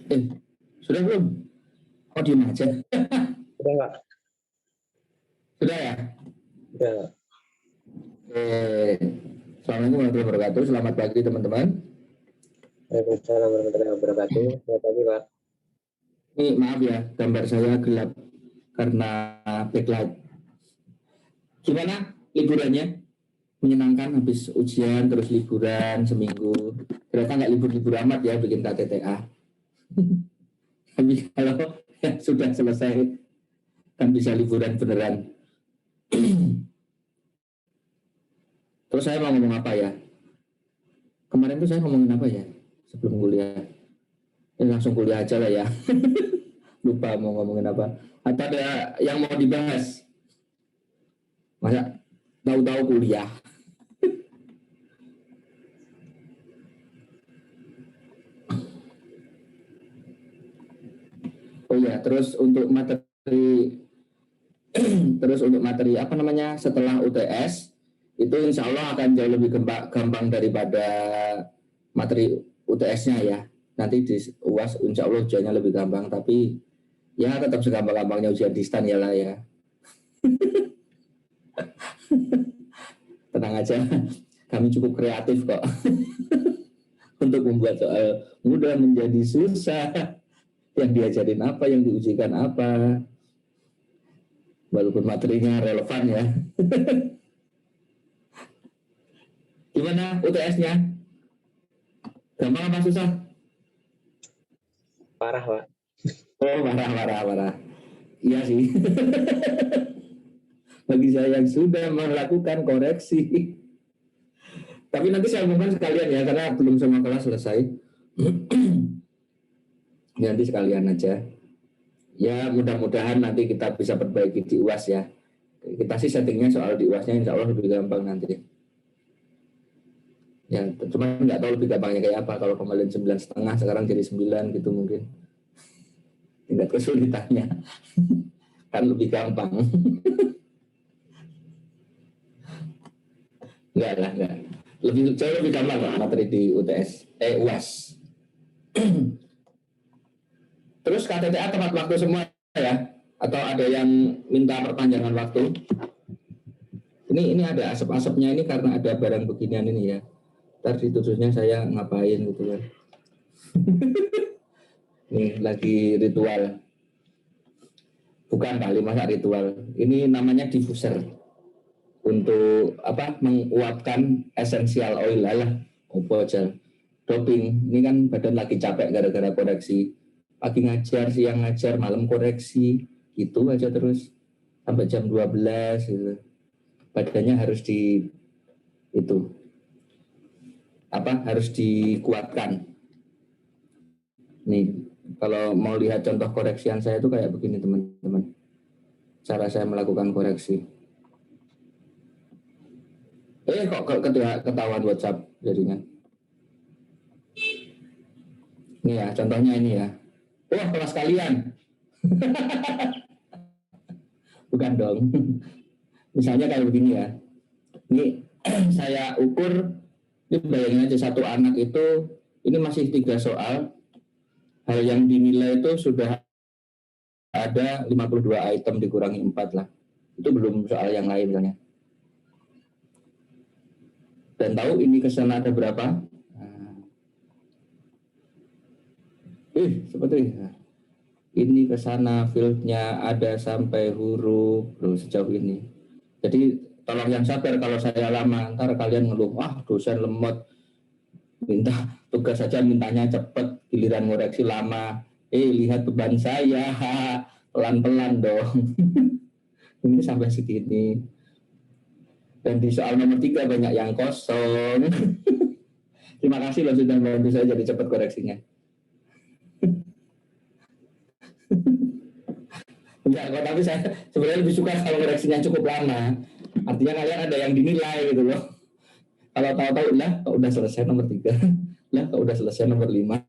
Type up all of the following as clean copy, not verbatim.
Eh, sudah belum? Oh, diem aja. Udah nggak? Sudah ya? Udah. Eh, Assalamualaikum warahmatullahi wabarakatuh. Selamat pagi teman-teman. Waalaikumsalam warahmatullahi wabarakatuh. Selamat pagi, Pak. Ini maaf ya, gambar saya gelap karena backlight. Gimana liburannya? Menyenangkan habis ujian terus liburan seminggu. Ternyata nggak libur-libur amat ya bikin KTTA. Tapi kalau ya, sudah selesai kan bisa liburan beneran. Terus saya mau ngomong apa ya? Kemarin tuh saya ngomongin apa ya? Sebelum kuliah. Ini langsung kuliah aja lah ya. Lupa mau ngomongin apa. Atau ada yang mau dibahas? Masa tahu-tahu kuliah? Oh ya, terus untuk materi apa namanya setelah UTS itu insya Allah akan jauh lebih gampang daripada materi UTS-nya ya. Nanti di UAS insya Allah ujiannya lebih gampang, tapi ya tetap segampang-gampangnya ujian distan ya lah ya. Tenang aja, kami cukup kreatif kok untuk membuat soal mudah menjadi susah. Yang diajarin apa, yang diujikan apa, walaupun materinya relevan ya. Gimana UTS-nya? Gampang apa susah? Parah, Pak. Oh, marah. Iya sih. Bagi saya yang sudah melakukan koreksi. Tapi nanti saya umumkan sekalian ya, karena belum semua kelas selesai. Nanti sekalian aja. Ya, mudah-mudahan nanti kita bisa perbaiki di UAS ya. Kita sih settingnya soal di UASnya insya Allah lebih gampang nanti. Ya, cuma nggak tahu lebih gampangnya kayak apa. Kalau kemarin 9,5, sekarang jadi 9 gitu mungkin. Tingkat kesulitannya. Kan lebih gampang. Enggak lah, enggak. Jauh lebih gampang lah materi di UTS, UAS. Terus KTTA tepat waktu semua ya? Atau ada yang minta perpanjangan waktu? Ini ada asap-asapnya ini karena ada barang beginian ini ya. Ntar dituduhnya saya ngapain gitu kan. Nih lagi ritual. Bukan kali masa ritual. Ini namanya diffuser. Untuk apa menguapkan essential oil lah. Opo aja. Doping. Ini kan badan lagi capek gara-gara koreksi. Pagi ngajar, siang ngajar, malam koreksi. Gitu aja terus. Sampai jam 12 gitu. Badannya harus itu harus dikuatkan. Nih, kalau mau lihat contoh koreksian saya itu kayak begini teman-teman. Cara saya melakukan koreksi. Kok ketahuan WhatsApp jadinya. Ini ya, contohnya ini ya. Wah, kelas kalian. Bukan dong. Misalnya kayak begini ya. Ini saya ukur, ini bayangin aja satu anak itu, ini masih 3 soal. Hal yang dinilai itu sudah ada 52 item dikurangi 4 lah. Itu belum soal yang lain misalnya. Dan tahu ini kesana ada berapa? Seperti ini kesana fieldnya ada sampai huruf sejauh ini. Jadi tolong yang sabar kalau saya lama, ntar kalian ngeluh, dosen lemot, minta tugas saja mintanya cepet, giliran ngoreksi lama. Lihat beban saya, pelan-pelan dong. Ini sampai segini. Dan di soal nomor 3 banyak yang kosong. Terima kasih loh sudah membantu saya jadi cepat koreksinya. Enggak, tapi saya sebenarnya lebih suka kalau koreksinya cukup lama. Artinya kalian ada yang dinilai gitu loh. Kalau tahu-tahu lah, kok udah selesai nomor 3, lah kok udah selesai nomor 5.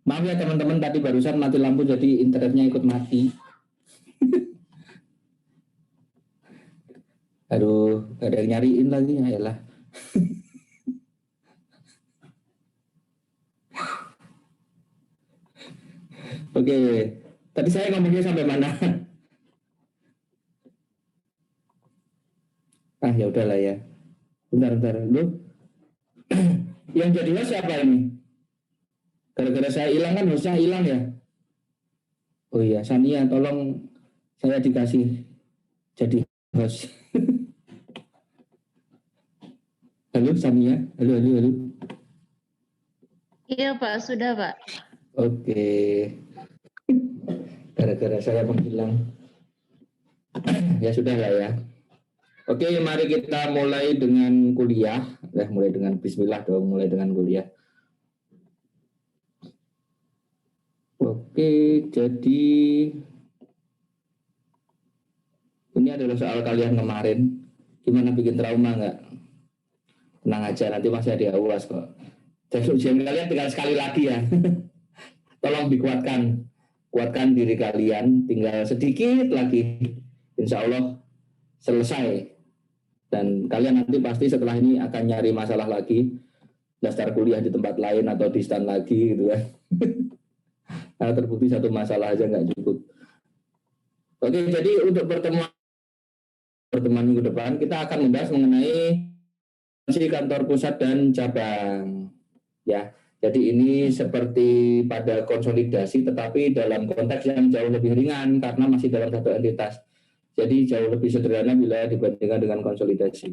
Maaf ya teman-teman, tadi barusan mati lampu jadi internetnya ikut mati. Aduh, gak ada yang nyariin lagi, ya lah. Oke, tadi saya ngomongnya sampai mana? Ah ya udahlah ya. Bentar. Lu yang jadi host siapa ini? Gara-gara saya hilang kan hostnya hilang ya. Oh iya, Sania tolong saya dikasih jadi host. Halo Sania, halo. Iya Pak, sudah Pak. Oke, gara-gara saya menghilang. Ya sudah lah ya. Oke, mari kita mulai dengan kuliah. Mulai dengan Bismillah dong, mulai dengan kuliah. Oke, jadi ini adalah soal kalian kemarin. Gimana bikin trauma nggak? Tenang aja, nanti masih ada UAS kok. Jadi ujian kalian tinggal sekali lagi ya. Tolong dikuatkan. Kuatkan diri kalian, tinggal sedikit lagi. Insya Allah selesai. Dan kalian nanti pasti setelah ini akan nyari masalah lagi, daftar kuliah di tempat lain atau di stan lagi gitu kan. Karena terbukti satu masalah aja nggak cukup. Oke, jadi untuk pertemuan minggu depan kita akan membahas mengenai kantor pusat dan cabang. Ya, jadi ini seperti pada konsolidasi, tetapi dalam konteks yang jauh lebih ringan karena masih dalam satu entitas. Jadi jauh lebih sederhana bila dibandingkan dengan konsolidasi.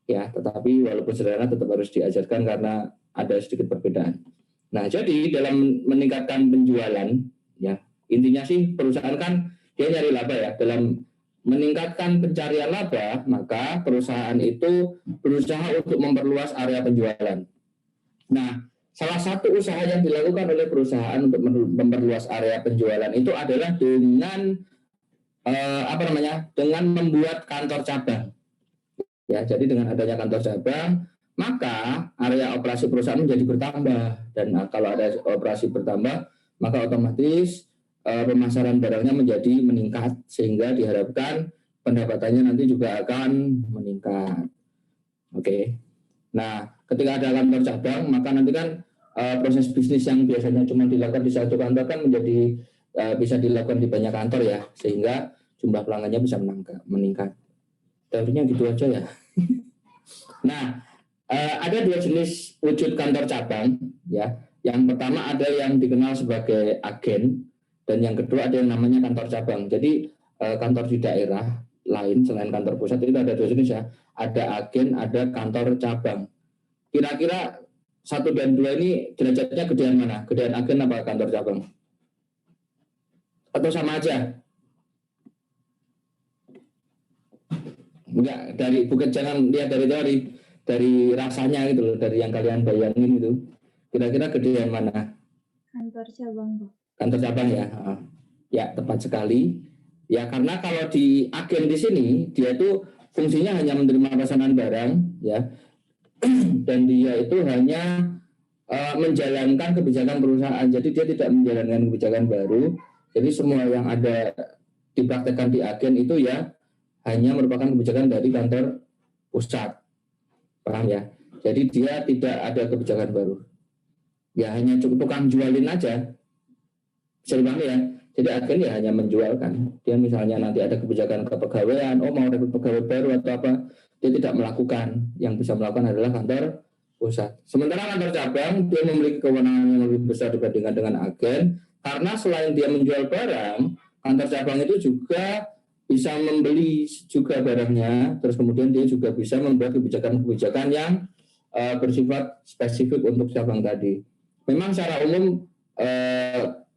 Ya, tetapi walaupun sederhana tetap harus diajarkan karena ada sedikit perbedaan. Nah, jadi dalam meningkatkan penjualan, ya intinya sih perusahaan kan dia nyari laba ya. Dalam meningkatkan pencarian laba, maka perusahaan itu berusaha untuk memperluas area penjualan. Nah, salah satu usaha yang dilakukan oleh perusahaan untuk memperluas area penjualan itu adalah dengan dengan membuat kantor cabang. Ya, jadi dengan adanya kantor cabang, maka area operasi perusahaan menjadi bertambah, dan kalau ada operasi bertambah, maka otomatis pemasaran barangnya menjadi meningkat, sehingga diharapkan pendapatannya nanti juga akan meningkat. Oke. Nah, ketika ada kantor cabang, maka nanti kan proses bisnis yang biasanya cuma dilakukan di satu kantor kan menjadi bisa dilakukan di banyak kantor ya, sehingga jumlah pelanggannya bisa meningkat. Teorinya gitu aja ya. Nah, ada dua jenis wujud kantor cabang ya. Yang pertama ada yang dikenal sebagai agen, dan yang kedua ada yang namanya kantor cabang. Jadi kantor di daerah lain selain kantor pusat itu ada dua jenis ya. Ada agen, ada kantor cabang. Kira-kira satu dan dua ini derajatnya gedean mana? Gedean agen apa kantor cabang? Atau sama aja? Enggak, bukan, jangan lihat dari teori, dari rasanya gitu loh, dari yang kalian bayangin itu. Kira-kira gedean mana? Kantor cabang, Pak. Kantor cabang ya. Ya, tepat sekali. Ya, karena kalau di agen di sini dia itu fungsinya hanya menerima pesanan barang ya. Dan dia itu hanya menjalankan kebijakan perusahaan. Jadi dia tidak menjalankan kebijakan baru. Jadi semua yang ada dipraktekkan di agen itu ya hanya merupakan kebijakan dari kantor pusat. Paham ya? Jadi dia tidak ada kebijakan baru. Ya hanya cukup tukang jualin aja. Bisa dipahami ya? Jadi agen ya hanya menjualkan. Dia misalnya nanti ada kebijakan kepegawaian, mau rekrut pegawai baru atau apa, dia tidak melakukan. Yang bisa melakukan adalah kantor pusat. Sementara kantor cabang dia memiliki kewenangan yang lebih besar dibandingkan dengan agen, karena selain dia menjual barang, kantor cabang itu juga bisa membeli juga barangnya, terus kemudian dia juga bisa membuat kebijakan-kebijakan yang bersifat spesifik untuk cabang tadi. Memang secara umum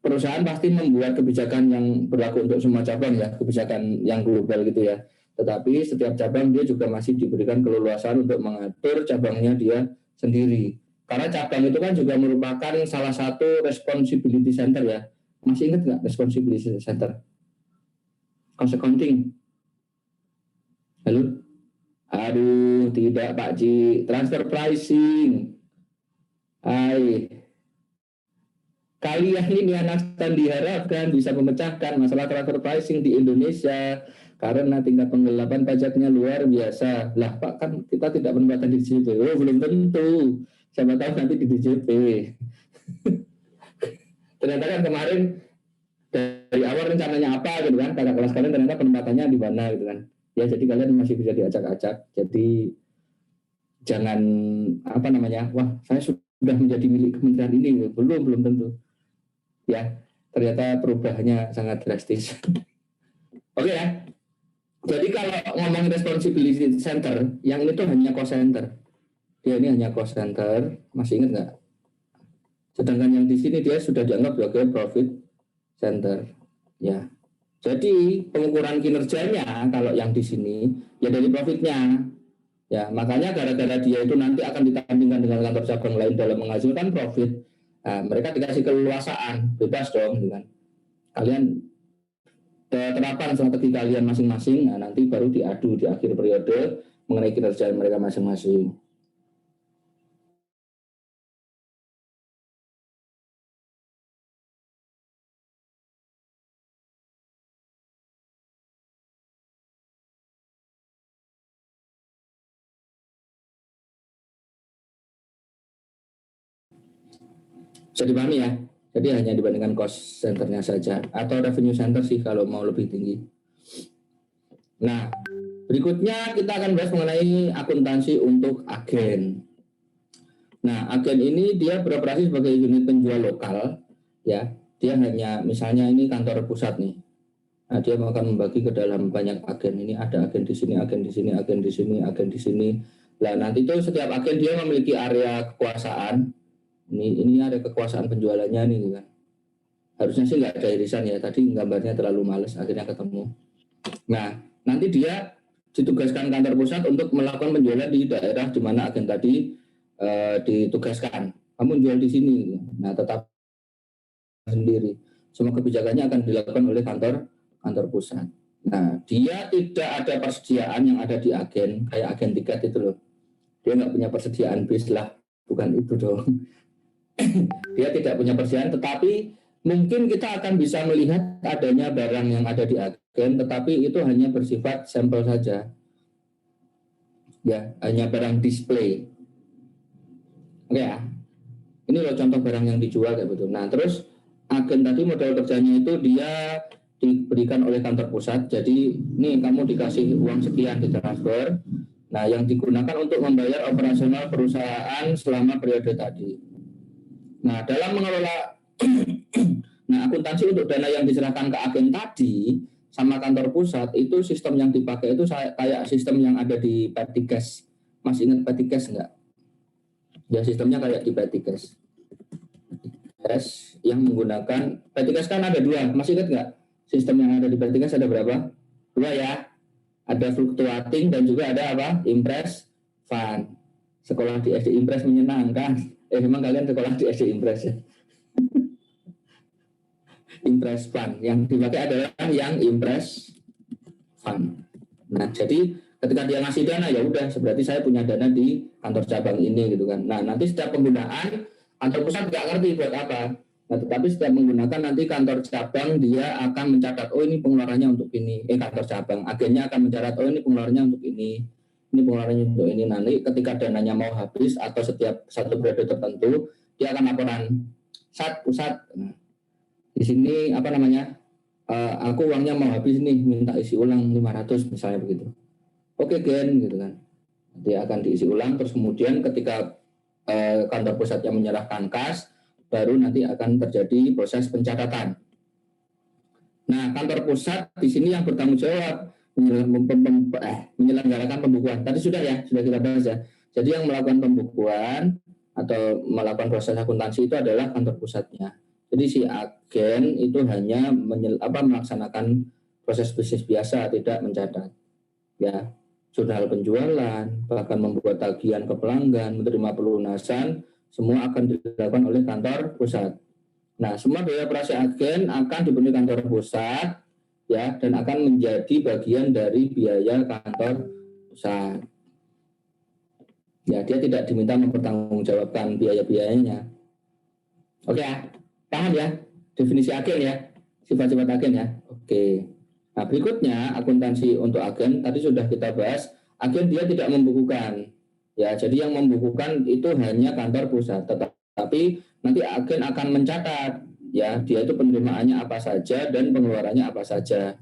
perusahaan pasti membuat kebijakan yang berlaku untuk semua cabang ya, kebijakan yang global gitu ya. Tetapi setiap cabang dia juga masih diberikan keleluasaan untuk mengatur cabangnya dia sendiri. Karena cabang itu kan juga merupakan salah satu responsibility center ya. Masih ingat nggak responsibility center? Cost accounting. Halo? Aduh, tidak Pak Ji. Transfer pricing. Hai. Kalian ini anak STAN diharapkan bisa memecahkan masalah transfer pricing di Indonesia karena tingkat penggelapan pajaknya luar biasa. Lah Pak, kan kita tidak menempatkan di DJP. Oh, belum tentu. Siapa tahu nanti di DJP. Ternyata kan kemarin dari awal rencananya apa gitu kan, kakak kelas kalian ternyata penempatannya di mana gitu kan. Ya, jadi kalian masih bisa diacak-acak. Jadi jangan wah saya sudah menjadi milik kementerian ini, belum tentu. Ya, ternyata perubahannya sangat drastis. Oke ya. Jadi kalau ngomong responsibility center, yang ini tuh hanya cost center. Dia ini hanya cost center, masih ingat nggak? Sedangkan yang di sini dia sudah dianggap sebagai profit center. Ya. Jadi pengukuran kinerjanya kalau yang di sini ya dari profitnya. Ya, makanya gara-gara dia itu nanti akan ditandingkan dengan kantor cabang lain dalam menghasilkan profit. Nah, mereka dikasih keleluasaan, bebas dong dengan kalian terapkan strategi kalian masing-masing. Nah, nanti baru diadu di akhir periode mengenai kinerja mereka masing-masing. Bisa dipahami ya? Jadi hanya dibandingkan cost centernya saja atau revenue center sih kalau mau lebih tinggi. Nah, berikutnya kita akan bahas mengenai akuntansi untuk agen. Nah, agen ini dia beroperasi sebagai unit penjual lokal, ya. Dia hanya misalnya ini kantor pusat nih. Nah, dia akan membagi ke dalam banyak agen. Ini ada agen di sini, agen di sini, agen di sini, agen di sini. Nah, nanti itu setiap agen dia memiliki area kekuasaan. Ini ada kekuasaan penjualannya nih kan. Harusnya sih nggak ada irisan ya. Tadi gambarnya terlalu males, akhirnya ketemu. Nah, nanti dia ditugaskan kantor pusat untuk melakukan penjualan di daerah di mana agen tadi ditugaskan. Kamu jual di sini. Nah, tetap sendiri. Semua kebijakannya akan dilakukan oleh kantor pusat. Nah, dia tidak ada persediaan yang ada di agen, kayak agen tiket itu loh. Dia nggak punya persediaan bis lah, bukan itu dong. Dia tidak punya persediaan, tetapi mungkin kita akan bisa melihat adanya barang yang ada di agen, tetapi itu hanya bersifat sampel saja. Ya, hanya barang display. Oke ya. Ini loh contoh barang yang dijual kayak betul. Nah, terus agen tadi modal kerjanya itu dia diberikan oleh kantor pusat. Jadi, nih kamu dikasih uang sekian ditransfer. Nah, yang digunakan untuk membayar operasional perusahaan selama periode tadi. Nah, dalam mengelola akuntansi untuk dana yang diserahkan ke agen tadi sama kantor pusat itu sistem yang dipakai itu kayak sistem yang ada di Petikes. Masih ingat Petikes enggak? Ya, sistemnya kayak di Petikes. Yang menggunakan Petikes kan ada dua. Masih ingat enggak? Sistem yang ada di Petikes ada berapa? Dua ya. Ada fluctuating dan juga ada apa? Impress fund. Sekolah di SD Impress menyenangkan. Memang kalian sekolah di SD Impress ya. Impress fund. Yang dipakai adalah yang impress fund. Nah, jadi ketika dia ngasih dana ya udah, berarti saya punya dana di kantor cabang ini gitu kan. Nah, nanti setiap penggunaan kantor pusat nggak ngerti buat apa. Nah, tetapi setiap menggunakan nanti kantor cabang dia akan mencatat, oh ini pengeluarannya untuk ini. Kantor cabang agennya akan mencatat, oh ini pengeluarannya untuk ini. Ini pengeluarannya untuk ini. Nanti ketika dananya mau habis atau setiap satu periode tertentu, dia akan laporan pusat. Nah, di sini aku uangnya mau habis nih, minta isi ulang 500 misalnya begitu. Oke Gen gitu kan. Nanti akan diisi ulang, terus kemudian ketika kantor pusatnya menyerahkan kas, baru nanti akan terjadi proses pencatatan. Nah, kantor pusat di sini yang bertanggung jawab menyelenggarakan pembukuan. Tadi sudah kita bahas ya. Jadi yang melakukan pembukuan atau melakukan proses akuntansi itu adalah kantor pusatnya. Jadi si agen itu hanya melaksanakan proses bisnis biasa, tidak mencatat. Ya, jurnal penjualan, bahkan membuat tagihan ke pelanggan, menerima pelunasan, semua akan dilakukan oleh kantor pusat. Nah, semua biaya operasi agen akan dipenuhi kantor pusat, ya, dan akan menjadi bagian dari biaya kantor pusat. Ya, dia tidak diminta mempertanggungjawabkan biaya-biayanya. Oke ya, paham ya? Definisi agen ya, sifat-sifat agen ya. Oke. Nah, berikutnya akuntansi untuk agen tadi sudah kita bahas. Agen dia tidak membukukan. Ya, jadi yang membukukan itu hanya kantor pusat. Tetapi nanti agen akan mencatat, ya, dia itu penerimaannya apa saja dan pengeluarannya apa saja.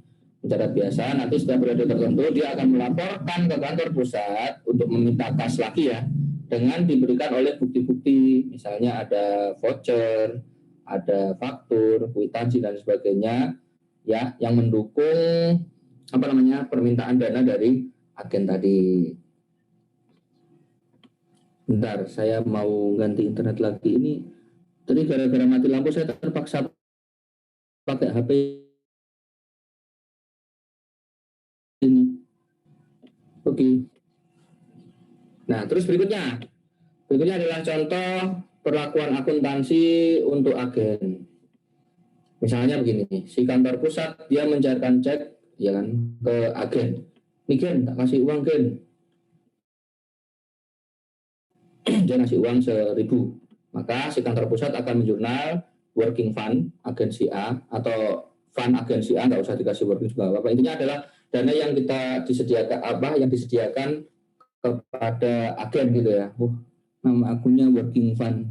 mencatat biasa. Nanti setiap periode tertentu dia akan melaporkan ke kantor pusat untuk meminta kas lagi ya, dengan diberikan oleh bukti-bukti, misalnya ada voucher, ada faktur, kwitansi dan sebagainya, ya, yang mendukung permintaan dana dari agen tadi. Bentar, saya mau ganti internet lagi. Ini tadi gara-gara mati lampu saya terpaksa pakai HP ini. Oke. Nah, terus berikutnya adalah contoh perlakuan akuntansi untuk agen. Misalnya begini, si kantor pusat dia mencairkan cek, ya kan, ke agen. Nih Gen, tak kasih uang Gen. Dia ngasih uang 1.000. Maka si kantor pusat akan menjurnal working fund agensi A atau fund agensi A, nggak usah dikasih working juga apa. Intinya adalah dana yang kita disediakan yang disediakan kepada agen gitu ya. Nama akunnya working fund.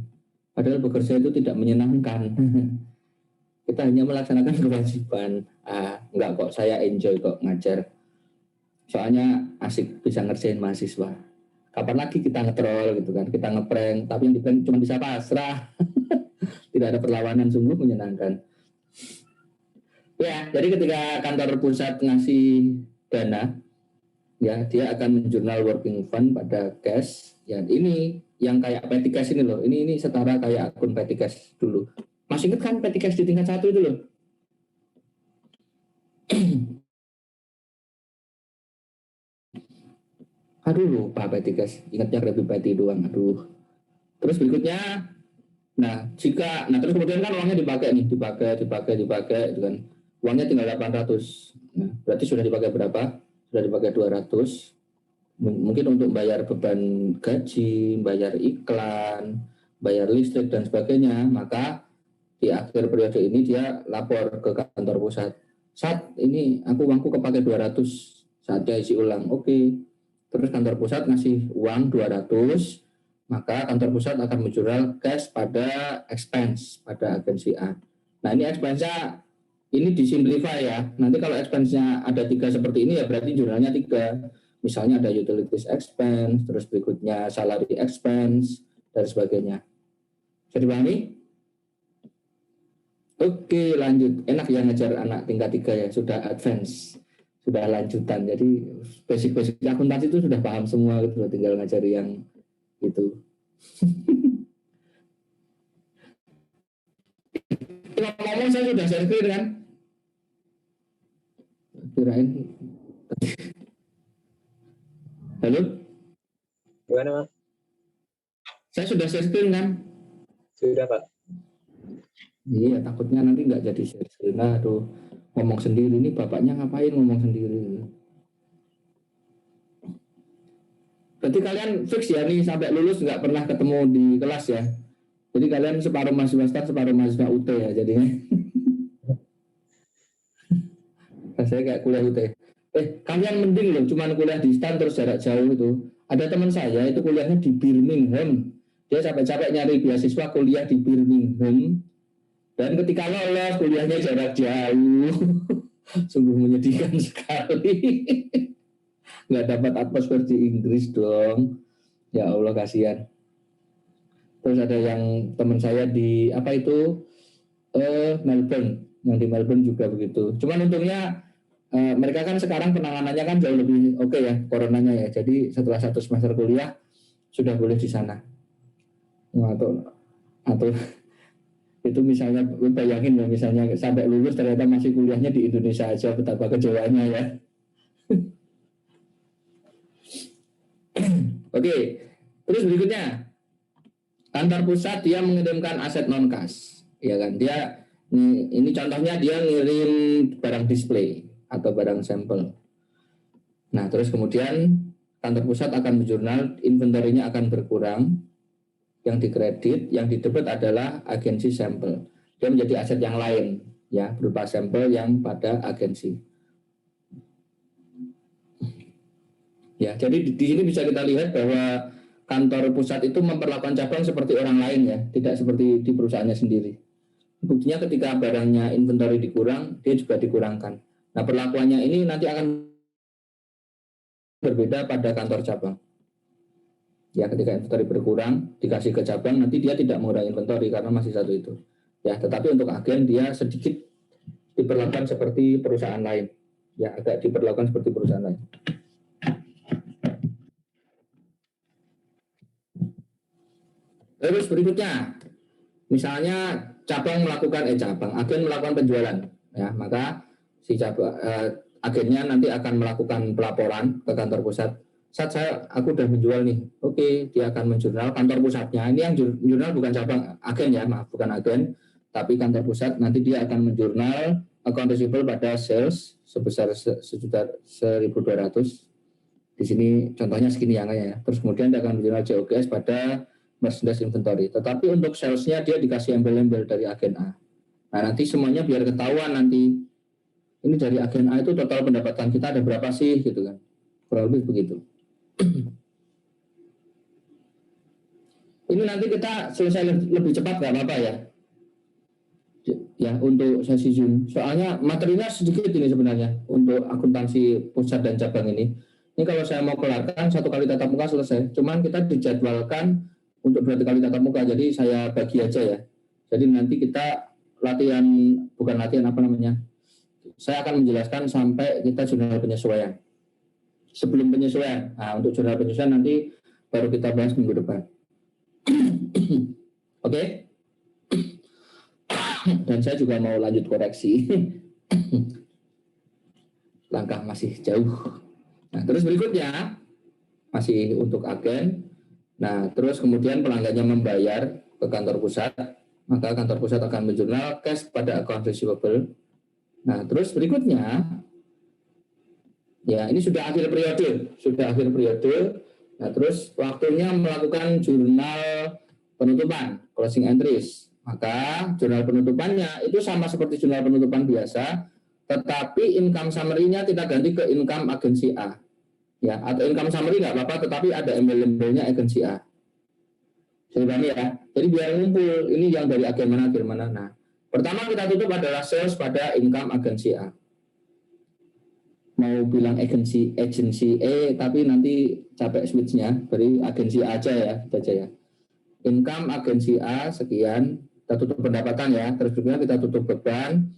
Padahal bekerja itu tidak menyenangkan. Kita hanya melaksanakan kewajiban. Enggak kok, saya enjoy kok ngajar. Soalnya asik bisa ngerjain mahasiswa. Kapan lagi kita ngetrol gitu kan, kita ngeprank, tapi yang diprank cuma bisa pasrah. Tidak ada perlawanan, sungguh menyenangkan. Ya, jadi ketika kantor pusat ngasih dana, ya dia akan menjurnal working fund pada cash. Ya ini yang kayak petty cash ini loh. Ini setara kayak akun petty cash dulu. Masih ingat kan petty cash di tingkat 1 itu loh. Aduh lupa petty cash. Ingatnya Krabby Patty doang. Aduh. Terus berikutnya, terus kemudian kan uangnya dipakai gitu kan. Uangnya tinggal 800. Nah, berarti sudah dipakai berapa? Sudah dipakai 200. Mungkin untuk bayar beban gaji, bayar iklan, bayar listrik dan sebagainya. Maka di akhir periode ini dia lapor ke kantor pusat. Saat ini uangku kepake 200. Saatnya isi ulang. Oke. Terus kantor pusat ngasih uang 200, maka kantor pusat akan menjual cash pada expense pada agensi A. Nah ini expense-nya ini disimplify ya. Nanti kalau expense-nya ada 3 seperti ini ya berarti jurnalnya 3. Misalnya ada utilities expense, terus berikutnya salary expense dan sebagainya. Bisa dipahami? Oke, lanjut. Enak ya ngajar anak tingkat 3 ya, sudah advance, sudah lanjutan. Jadi basic akuntansi itu sudah paham semua, gitu, tinggal ngajari yang itu. Ngomong saya sudah share screen kan? Kirain. Halo? Gimana, Pak? Saya sudah share screen kan? Sudah, Pak. Iya, takutnya nanti nggak jadi share screen. Aduh, ngomong sendiri nih, bapaknya ngapain ngomong sendiri? Berarti kalian fix ya nih sampai lulus nggak pernah ketemu di kelas ya? Jadi kalian separuh mahasiswa STAR, separuh mahasiswa UT ya jadinya. Saya kayak kuliah UT. Kalian mending loh, cuman kuliah di STAN terus jarak jauh itu. Ada teman saya itu kuliahnya di Birmingham. Dia capek-capek nyari beasiswa kuliah di Birmingham. Dan ketika lolos kuliahnya jarak jauh. Sungguh menyedihkan sekali. Nggak dapat atmosfer di Inggris dong. Ya Allah kasihan. Terus ada yang teman saya di Melbourne. Yang di Melbourne juga begitu. Cuman untungnya mereka kan sekarang penanganannya kan jauh lebih oke ya coronanya ya. Jadi setelah 1 semester kuliah sudah boleh di sana. Atau itu misalnya bayangin ya, misalnya sampai lulus ternyata masih kuliahnya di Indonesia aja, betapa kecewaannya ya. Oke, terus berikutnya kantor pusat dia mengirimkan aset non kas, ya kan? Dia ini contohnya dia ngirim barang display atau barang sampel. Nah, terus kemudian kantor pusat akan menjurnal inventory-nya akan berkurang. Yang dikredit, yang didebit adalah agensi sampel. Dia menjadi aset yang lain, ya, berupa sampel yang pada agensi. Ya, jadi di sini bisa kita lihat bahwa kantor pusat itu memperlakukan cabang seperti orang lain ya, tidak seperti di perusahaannya sendiri. Buktinya ketika barangnya inventory dikurang, dia juga dikurangkan. Nah, perlakuannya ini nanti akan berbeda pada kantor cabang. Ya, ketika inventory berkurang, dikasih ke cabang, nanti dia tidak mengurangi inventory karena masih satu itu. Ya, tetapi untuk agen dia sedikit diperlakukan seperti perusahaan lain. Ya, agak diperlakukan seperti perusahaan lain. Terus berikutnya, misalnya agen melakukan penjualan, ya, maka si agennya nanti akan melakukan pelaporan ke kantor pusat. Aku udah menjual nih. Oke, dia akan menjurnal kantor pusatnya. Ini yang jurnal bukan cabang agen ya, maaf, bukan agen, tapi kantor pusat. Nanti dia akan menjurnal account receivable pada sales sebesar 1.200. Di sini contohnya segini ya. Terus kemudian dia akan menjurnal COGS pada merchandise inventory. Tetapi untuk salesnya dia dikasih embel-embel dari agen A. Nah, nanti semuanya biar ketahuan nanti. Ini dari agen A itu total pendapatan kita ada berapa sih gitu kan. Kurang lebih begitu. Ini nanti kita selesai lebih cepat nggak apa-apa ya. Ya, untuk sesi Zoom. Soalnya materinya sedikit ini sebenarnya untuk akuntansi pusat dan cabang ini. Ini kalau saya mau kelarkan 1 kali tatap muka selesai. Cuman kita dijadwalkan untuk 2 kali tatap muka, jadi saya bagi aja ya. Jadi nanti kita bukan latihan apa namanya. Saya akan menjelaskan sampai kita jurnal penyesuaian. Sebelum penyesuaian. Nah, untuk jurnal penyesuaian nanti baru kita bahas minggu depan. Oke? Dan saya juga mau lanjut koreksi. Langkah masih jauh. Nah, terus berikutnya masih untuk agen. Nah, terus kemudian pelanggannya membayar ke kantor pusat, maka kantor pusat akan menjurnal cash pada account receivable. Nah, terus berikutnya, ya ini sudah akhir periode. Nah, terus waktunya melakukan jurnal penutupan, closing entries. Maka jurnal penutupannya itu sama seperti jurnal penutupan biasa, tetapi income summary-nya kita ganti ke income agensi A. Ya, atau income summary nggak apa-apa, tetapi ada embel-embelnya agensi A. Jadi ya, jadi biar ngumpul ini yang dari agen mana. Nah, pertama kita tutup adalah sales pada income agensi A. Mau bilang agensi E, tapi nanti capek switch-nya, beri agensi A aja ya, gitu aja ya. Income agensi A sekian, kita tutup pendapatan ya, terus juga kita tutup beban,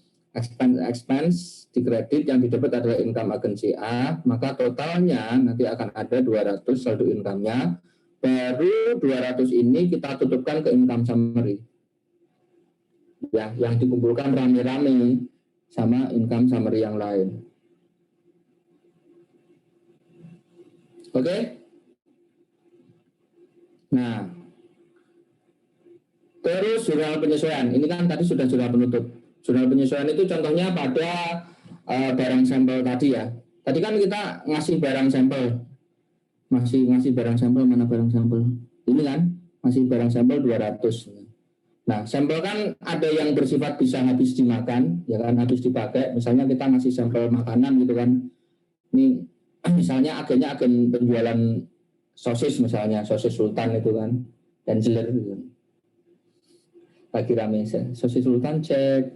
expense di kredit yang didebit adalah income agensi A, maka totalnya nanti akan ada 200 saldo income-nya, baru 200 ini kita tutupkan ke income summary. Ya, yang dikumpulkan rame-rame sama income summary yang lain. Oke? Nah, terus jurnal penyesuaian. Ini kan tadi sudah jurnal penutup. Jurnal penyesuaian itu contohnya pada barang sampel tadi ya. Tadi kan kita ngasih barang sampel. Ngasih barang sampel, mana barang sampel? Ini kan, masih barang sampel 200. Nah, sampel kan ada yang bersifat bisa habis dimakan, ya kan, habis dipakai. Misalnya kita ngasih sampel makanan gitu kan. Ini misalnya agen penjualan sosis misalnya, sosis sultan itu kan, dan jeler gitu. Lagi rame sosis sultan cek.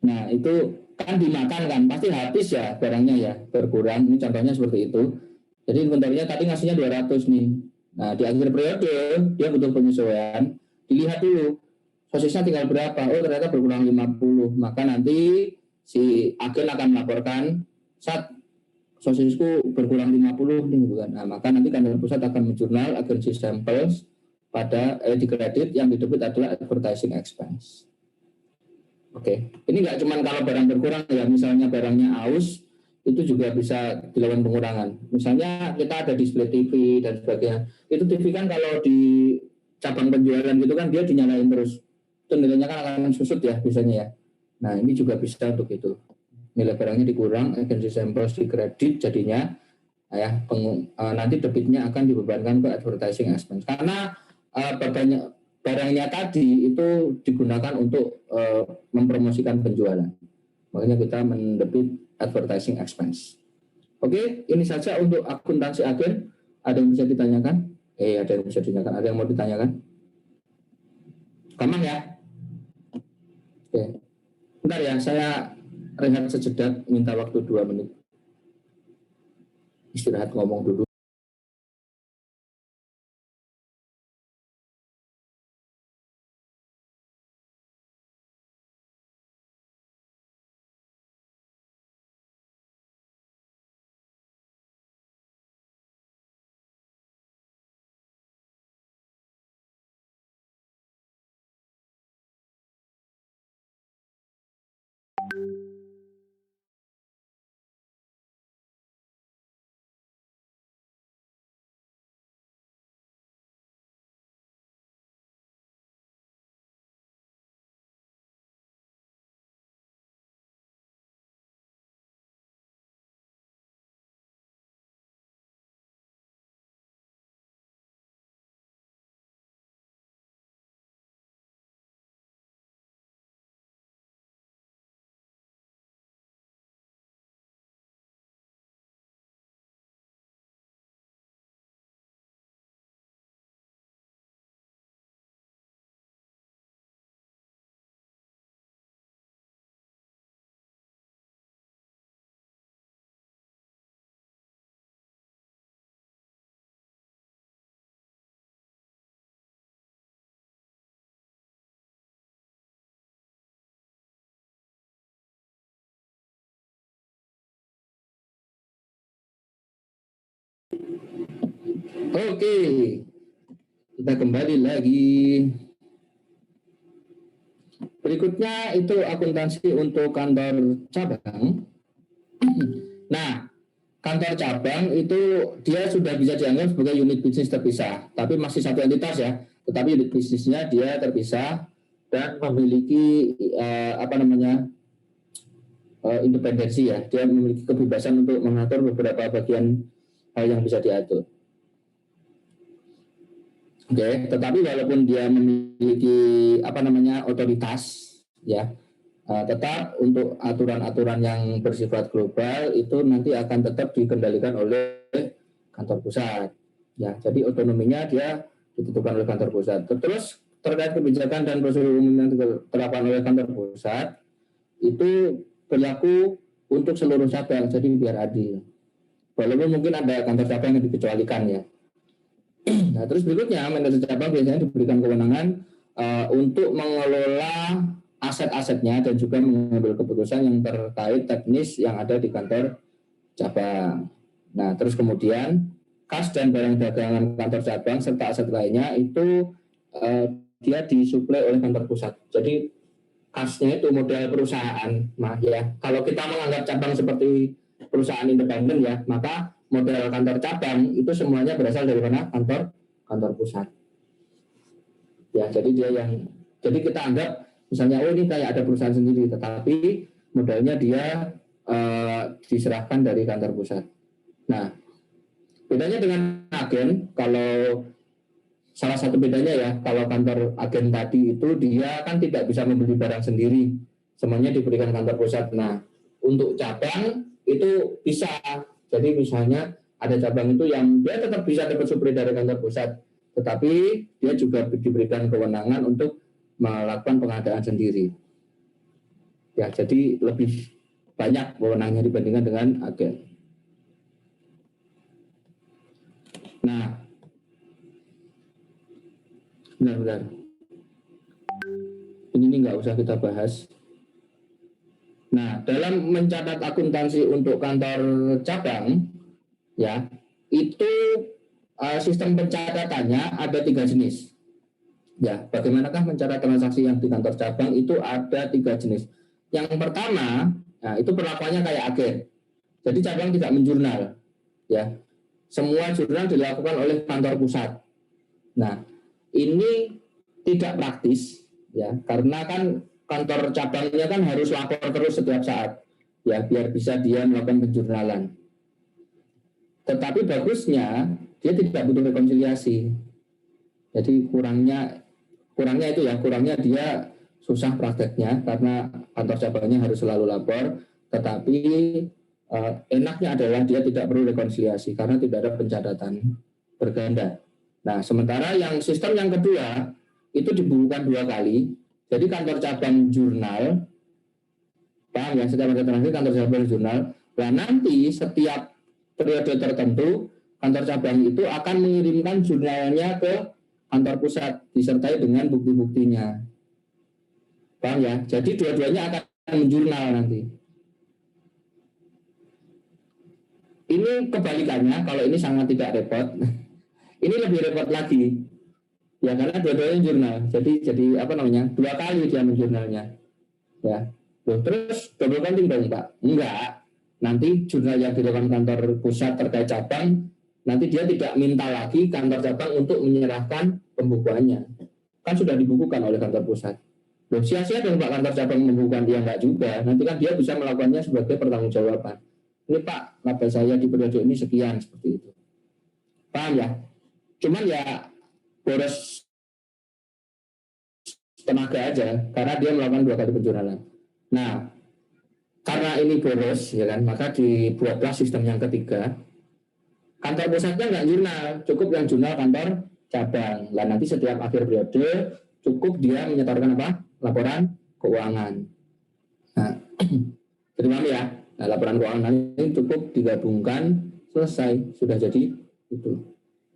Nah, itu kan dimakan kan, pasti habis ya barangnya ya, berkurang. Ini contohnya seperti itu. Jadi inventory-nya tadi ngasihnya 200 nih. Nah, di akhir periode dia butuh penyesuaian, dilihat dulu sosisnya tinggal berapa. Oh, ternyata berkurang 50. Maka nanti si agen akan melaporkan, saat sosisku berkurang 50 nih, bukan. Nah, maka nanti kantor pusat akan menjurnal agensi samples pada di kredit yang didebit adalah advertising expense. Oke, ini nggak cuma kalau barang berkurang ya, misalnya barangnya aus, itu juga bisa dilakukan pengurangan. Misalnya kita ada display TV dan sebagainya. Itu TV kan kalau di cabang penjualan gitu kan dia dinyalain terus. Itu nilainya kan akan susut ya biasanya ya. Nah, ini juga bisa untuk itu. Nilai barangnya dikurang, agensi samples di kredit jadinya ya nanti debitnya akan dibebankan ke advertising expense. Karena barangnya tadi itu digunakan untuk mempromosikan penjualan. Makanya kita mendebit advertising expense. Oke, ini saja untuk akuntansi agen. Ada yang bisa ditanyakan? Ada yang bisa ditanyakan. Ada yang mau ditanyakan? Gampang ya? Oke. Bentar ya, saya rehat sejedak, minta waktu 2 menit. Istirahat ngomong dulu. Oke, kita kembali lagi. Berikutnya itu akuntansi untuk kantor cabang. Nah, kantor cabang itu dia sudah bisa dianggap sebagai unit bisnis terpisah, tapi masih satu entitas ya. Tetapi unit bisnisnya dia terpisah dan memiliki independensi ya. Dia memiliki kebebasan untuk mengatur beberapa bagian hal yang bisa diatur. Oke, tetapi walaupun dia memiliki otoritas ya, tetap untuk aturan-aturan yang bersifat global itu nanti akan tetap dikendalikan oleh kantor pusat. Ya, jadi otonominya dia ditentukan oleh kantor pusat. Terus terkait kebijakan dan prosedur umum yang diterapkan oleh kantor pusat itu berlaku untuk seluruh cabang, jadi biar adil. Walaupun mungkin ada kantor cabang yang dikecualikan ya. Nah, terus berikutnya manajer cabang biasanya diberikan kewenangan untuk mengelola aset-asetnya dan juga mengambil keputusan yang terkait teknis yang ada di kantor cabang. Nah, terus kemudian kas dan barang dagangan kantor cabang serta aset lainnya itu dia disuplai oleh kantor pusat. Jadi kasnya itu modal perusahaan. Nah, ya kalau kita menganggap cabang seperti perusahaan independen ya, maka modal kantor cabang itu semuanya berasal dari mana? Kantor pusat. Ya, jadi kita anggap misalnya ini kayak ada perusahaan sendiri, tetapi modalnya dia diserahkan dari kantor pusat. Nah, bedanya dengan agen, kalau salah satu bedanya ya, kalau kantor agen tadi itu dia kan tidak bisa membeli barang sendiri, semuanya diberikan kantor pusat. Nah, untuk cabang itu bisa. Jadi misalnya ada cabang itu yang dia tetap bisa dapat suplai dari kantor pusat, tetapi dia juga diberikan kewenangan untuk melakukan pengadaan sendiri. Ya, jadi lebih banyak wewenangnya dibandingkan dengan agen. Nah, benar-benar. Ini nggak usah kita bahas. Nah, dalam mencatat akuntansi untuk kantor cabang, ya, itu sistem pencatatannya ada 3 jenis. Ya, bagaimanakah mencatat transaksi yang di kantor cabang itu ada 3 jenis. Yang pertama, nah itu perlakuannya kayak agen. Jadi cabang tidak menjurnal, ya. Semua jurnal dilakukan oleh kantor pusat. Nah, ini tidak praktis, ya, karena kan kantor cabangnya kan harus lapor terus setiap saat, ya, biar bisa dia melakukan penjurnalan. Tetapi bagusnya dia tidak butuh rekonsiliasi. Jadi kurangnya itu ya, kurangnya dia susah prakteknya karena kantor cabangnya harus selalu lapor. Tetapi enaknya adalah dia tidak perlu rekonsiliasi karena tidak ada pencatatan berganda. Nah, sementara yang sistem yang kedua itu dibukukan 2 kali. Jadi kantor cabang jurnal Paham ya? Setiap ada transaksi kantor cabang jurnal. Nah, nanti setiap periode tertentu kantor cabang itu akan mengirimkan jurnalnya ke kantor pusat disertai dengan bukti-buktinya. Paham ya? Jadi dua-duanya akan menjurnal nanti. Ini kebalikannya, kalau ini sangat tidak repot. Ini lebih repot lagi. Ya karena dua-duanya jurnal. Jadi apa namanya? 2 kali dia menjurnalnya. Ya. Loh, terus double counting dong, Pak? Enggak. Nanti jurnal yang dilakukan kantor pusat terkait cabang, nanti dia tidak minta lagi kantor cabang untuk menyerahkan pembukuannya. Kan sudah dibukukan oleh kantor pusat. Loh, sia-sia dong Pak kantor cabang membukukan, dia enggak juga. Nanti kan dia bisa melakukannya sebagai pertanggungjawaban. Ini Pak, laba saya di periode ini sekian, seperti itu. Paham ya? Cuman ya boros tenaga aja, karena dia melakukan 2 kali penjurnalan. Nah, karena ini boros, ya kan, maka dibuatlah sistem yang ketiga. Kantor pusatnya nggak jurnal, cukup yang jurnal kantor cabang. Lah nanti setiap akhir periode cukup dia menyetorkan apa? Laporan keuangan. Nah, terima ya. Nah, laporan keuangan ini cukup digabungkan, selesai, sudah jadi itu.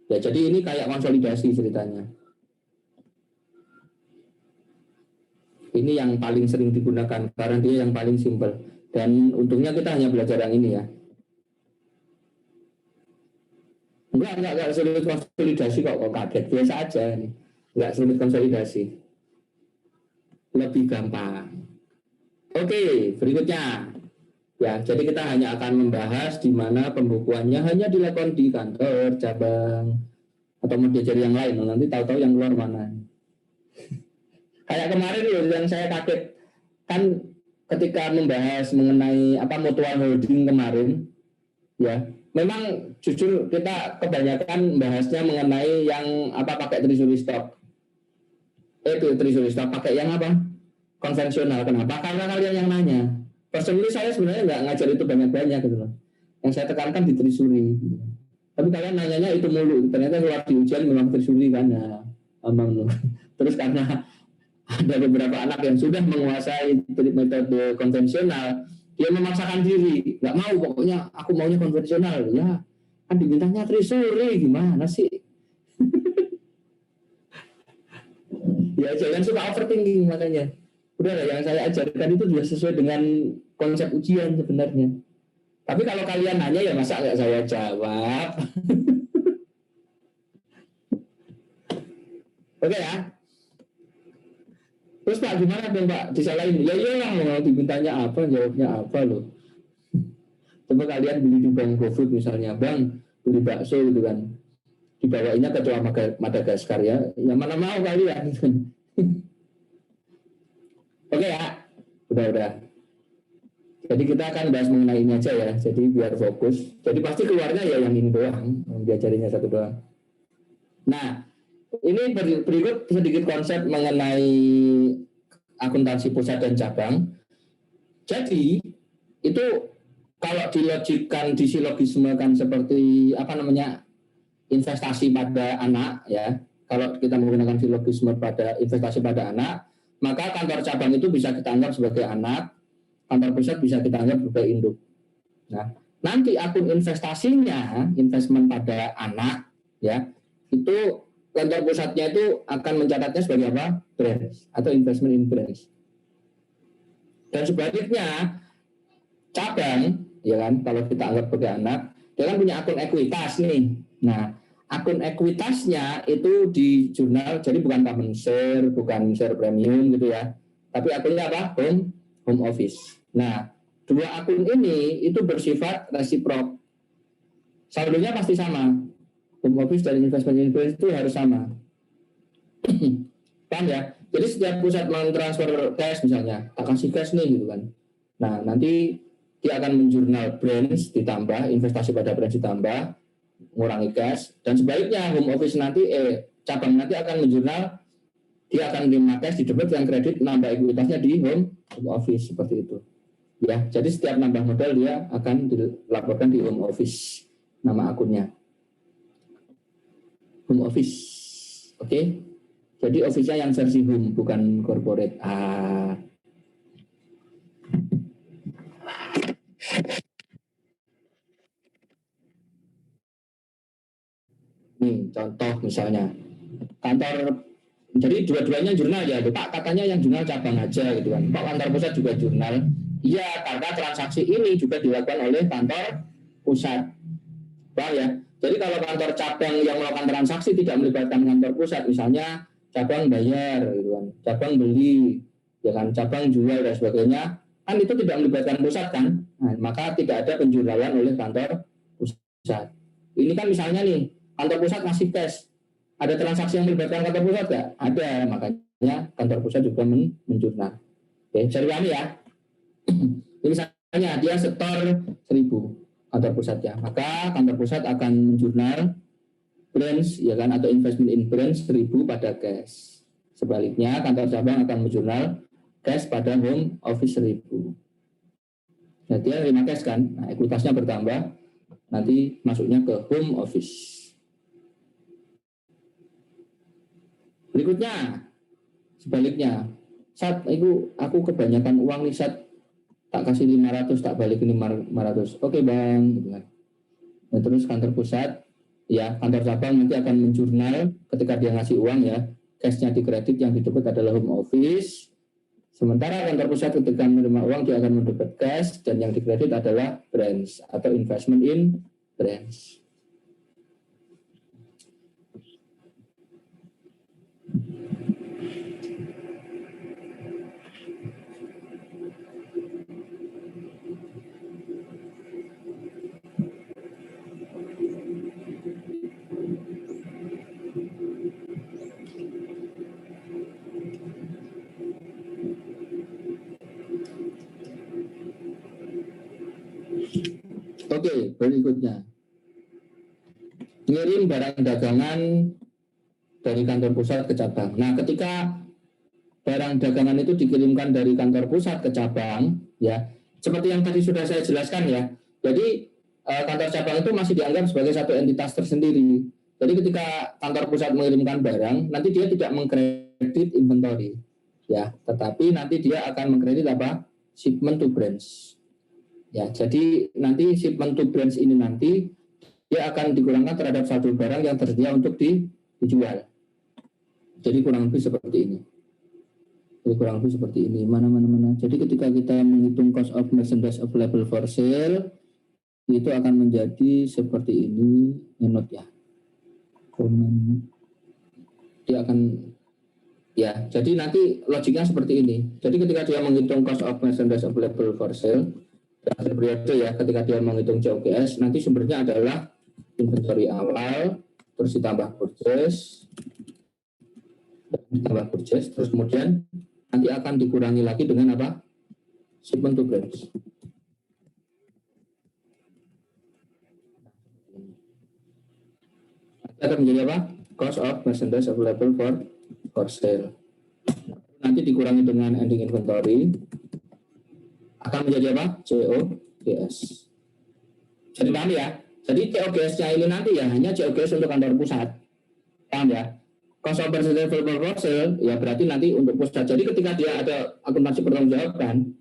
Ya, jadi ini kayak konsolidasi ceritanya. Ini yang paling sering digunakan karena dia yang paling simpel. Dan untungnya kita hanya belajar yang ini ya. Enggak sulit konsolidasi kok kaget. Biasa aja ini. Enggak sulit konsolidasi. Lebih gampang. Oke, berikutnya. Ya, jadi kita hanya akan membahas di mana pembukuannya hanya dilakukan di kantor, cabang, atau manajer yang lain. Nanti tahu-tahu yang keluar mana. Kayak kemarin loh yang saya kaget. Kan ketika membahas mengenai mutual holding kemarin, ya memang jujur kita kebanyakan bahasnya mengenai yang pakai treasury stock. Treasury stock pakai yang konvensional. Kenapa? Karena kalian yang nanya. Personally saya sebenarnya nggak ngajar itu banyak-banyak gitu loh. Yang saya tekankan di treasury. Tapi kalian nanyanya itu mulu. Ternyata keluar di ujian memang treasury kan ya. Terus karena ada beberapa anak yang sudah menguasai metode konvensional, dia memaksakan diri, nggak mau, pokoknya aku maunya konvensional. Ya kan dimintanya treasury, gimana sih? Ya jangan suka overthinking, makanya udah lah, yang saya ajarkan itu sudah sesuai dengan konsep ujian sebenarnya. Tapi kalau kalian nanya ya masa nggak saya jawab. Oke ya. Terus Pak gimana dong Pak, disalahin? Ya iyalah, mau dimintanya apa, jawabnya apa loh. Coba kalian beli di Bank GoFood misalnya, Bang beli bakso gitu kan, dibawainnya ke Tua Madagaskar ya, yang mana mau kalian. Oke ya, udah. Jadi kita akan bahas mengenai ini aja ya, jadi biar fokus. Jadi pasti keluarnya ya yang ini doang, yang diajarinya satu doang. Nah, ini berikut sedikit konsep mengenai akuntansi pusat dan cabang. Jadi itu kalau dilogikkan, disilogismekan seperti investasi pada anak ya. Kalau kita menggunakan silogisme pada investasi pada anak, maka kantor cabang itu bisa kita anggap sebagai anak, kantor pusat bisa kita anggap sebagai induk. Nah, nanti akun investasinya, investment pada anak ya, itu kantor pusatnya itu akan mencatatnya sebagai apa? Branch atau investment in branch. Dan sebaliknya cabang, ya kan, kalau kita anggap sebagai anak, dia kan punya akun ekuitas nih. Nah, akun ekuitasnya itu di jurnal, jadi bukan common share, bukan share premium gitu ya, tapi akunnya apa? Home office. Nah, 2 akun ini itu bersifat resiprok. Saldonya pasti sama. Home office dan investment in branch itu harus sama. Paham ya? Jadi setiap pusat mentransfer cash misalnya, tak kasih cash nih gitu kan. Nah, nanti dia akan menjurnal branch ditambah, investasi pada branch ditambah, mengurangi cash, dan sebaliknya home office nanti cabang nanti akan menjurnal, dia akan menerima cash di debit dan kredit, nambah ekuitasnya di home office seperti itu. Ya, jadi setiap nambah modal dia akan dilaporkan di home office nama akunnya. Home office. Oke. Jadi office-nya yang versi home bukan corporate. nih, contoh misalnya kantor, jadi dua-duanya jurnal ya, Pak katanya yang jurnal cabang aja gitu kan, Pak kantor pusat juga jurnal. Iya, karena transaksi ini juga dilakukan oleh kantor pusat, paham ya? Jadi kalau kantor cabang yang melakukan transaksi tidak melibatkan kantor pusat, misalnya cabang bayar, gitu kan, cabang beli, ya kan, cabang jual dan sebagainya, kan itu tidak melibatkan pusat kan, nah, maka tidak ada penjurnalan oleh kantor pusat. Ini kan misalnya nih, kantor pusat ngasih cash, ada transaksi yang melibatkan kantor pusat nggak? Ada, makanya kantor pusat juga menjurnal. Oke, bisa dipahami ya? Ini misalnya dia setor 1.000 kantor pusatnya, maka kantor pusat akan menjurnal branch ya kan, atau investment in branch 1.000 pada cash. Sebaliknya kantor cabang akan menjurnal cash pada home office 1.000. Nah, dia terima cash kan, nah, ekuitasnya bertambah, nanti masuknya ke home office. Berikutnya, sebaliknya, saat itu aku kebanyakan uang nih, saat tak kasih 500, tak balikin 500. Oke bang, gitu kan. Nah, terus kantor pusat, ya kantor cabang nanti akan menjurnal ketika dia ngasih uang ya, cashnya dikredit, yang didebit adalah home office. Sementara kantor pusat ketika menerima uang dia akan mendebit cash, dan yang dikredit adalah branch atau investment in branch. Oke, berikutnya. Ngirim barang dagangan dari kantor pusat ke cabang. Nah, ketika barang dagangan itu dikirimkan dari kantor pusat ke cabang, ya, seperti yang tadi sudah saya jelaskan ya. Jadi kantor cabang itu masih dianggap sebagai satu entitas tersendiri. Jadi ketika kantor pusat mengirimkan barang, nanti dia tidak mengkredit inventory, ya, tetapi nanti dia akan mengkredit apa? Shipment to branch. Ya, jadi nanti shipment to branch ini nanti dia akan dikurangkan terhadap satu barang yang tersedia untuk dijual. Jadi kurang lebih seperti ini. Mana. Jadi ketika kita menghitung cost of merchandise available for sale, itu akan menjadi seperti ini. Note ya. Dia akan, ya. Jadi nanti logiknya seperti ini. Jadi ketika dia menghitung cost of merchandise available for sale, akhir periode ya, ketika dia menghitung COGS, nanti sumbernya adalah inventory awal, terus ditambah purchase, terus kemudian nanti akan dikurangi lagi dengan apa? Shipment to branch. Nanti akan menjadi apa? Cost of merchandise available for sale. Nanti dikurangi dengan ending inventory, akan menjadi apa? COGS. Jadi paham ya? Jadi COGS-nya ini nanti ya hanya COGS untuk kantor pusat. Paham ya? Cost of merchandise available for sale ya berarti nanti untuk pusat. Jadi ketika dia ada akuntansi pertanggungjawaban,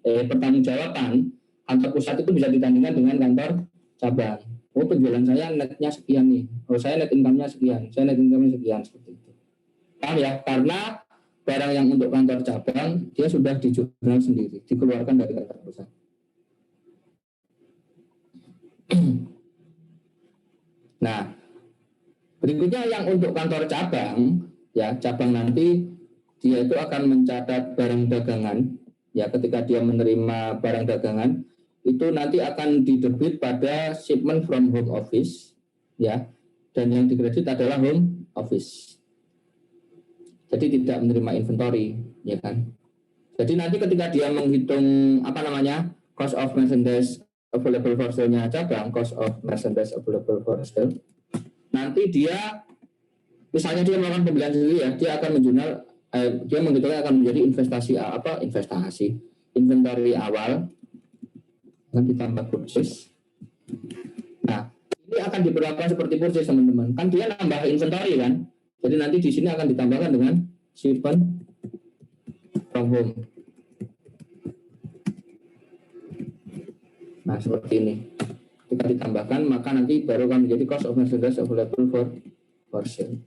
kantor pusat itu bisa ditandingkan dengan kantor cabang. Oh, penjualan saya netnya sekian nih. Oh, saya net income-nya sekian. Saya net income-nya sekian, seperti itu. Paham ya? Karena barang yang untuk kantor cabang dia sudah dijurnal sendiri, dikeluarkan dari kantor pusat. Nah, berikutnya yang untuk kantor cabang, ya cabang nanti dia itu akan mencatat barang dagangan, ya ketika dia menerima barang dagangan itu nanti akan didebit pada shipment from home office, ya, dan yang dikredit adalah home office. Jadi tidak menerima inventory, ya kan? Jadi nanti ketika dia menghitung cost of merchandise available for sale-nya cabang, cost of merchandise available for sale, nanti dia misalnya dia melakukan pembelian sendiri ya, dia akan menjurnal, dia menghitungnya akan menjadi investasi inventory awal dan ditambah purchase. Nah, ini akan diperlakukan seperti purchase teman-teman. Kan dia nambah inventory kan. Jadi nanti di sini akan ditambahkan dengan shipment from home. Nah, seperti ini. Kita ditambahkan, maka nanti baru akan menjadi cost of merchandise available portion.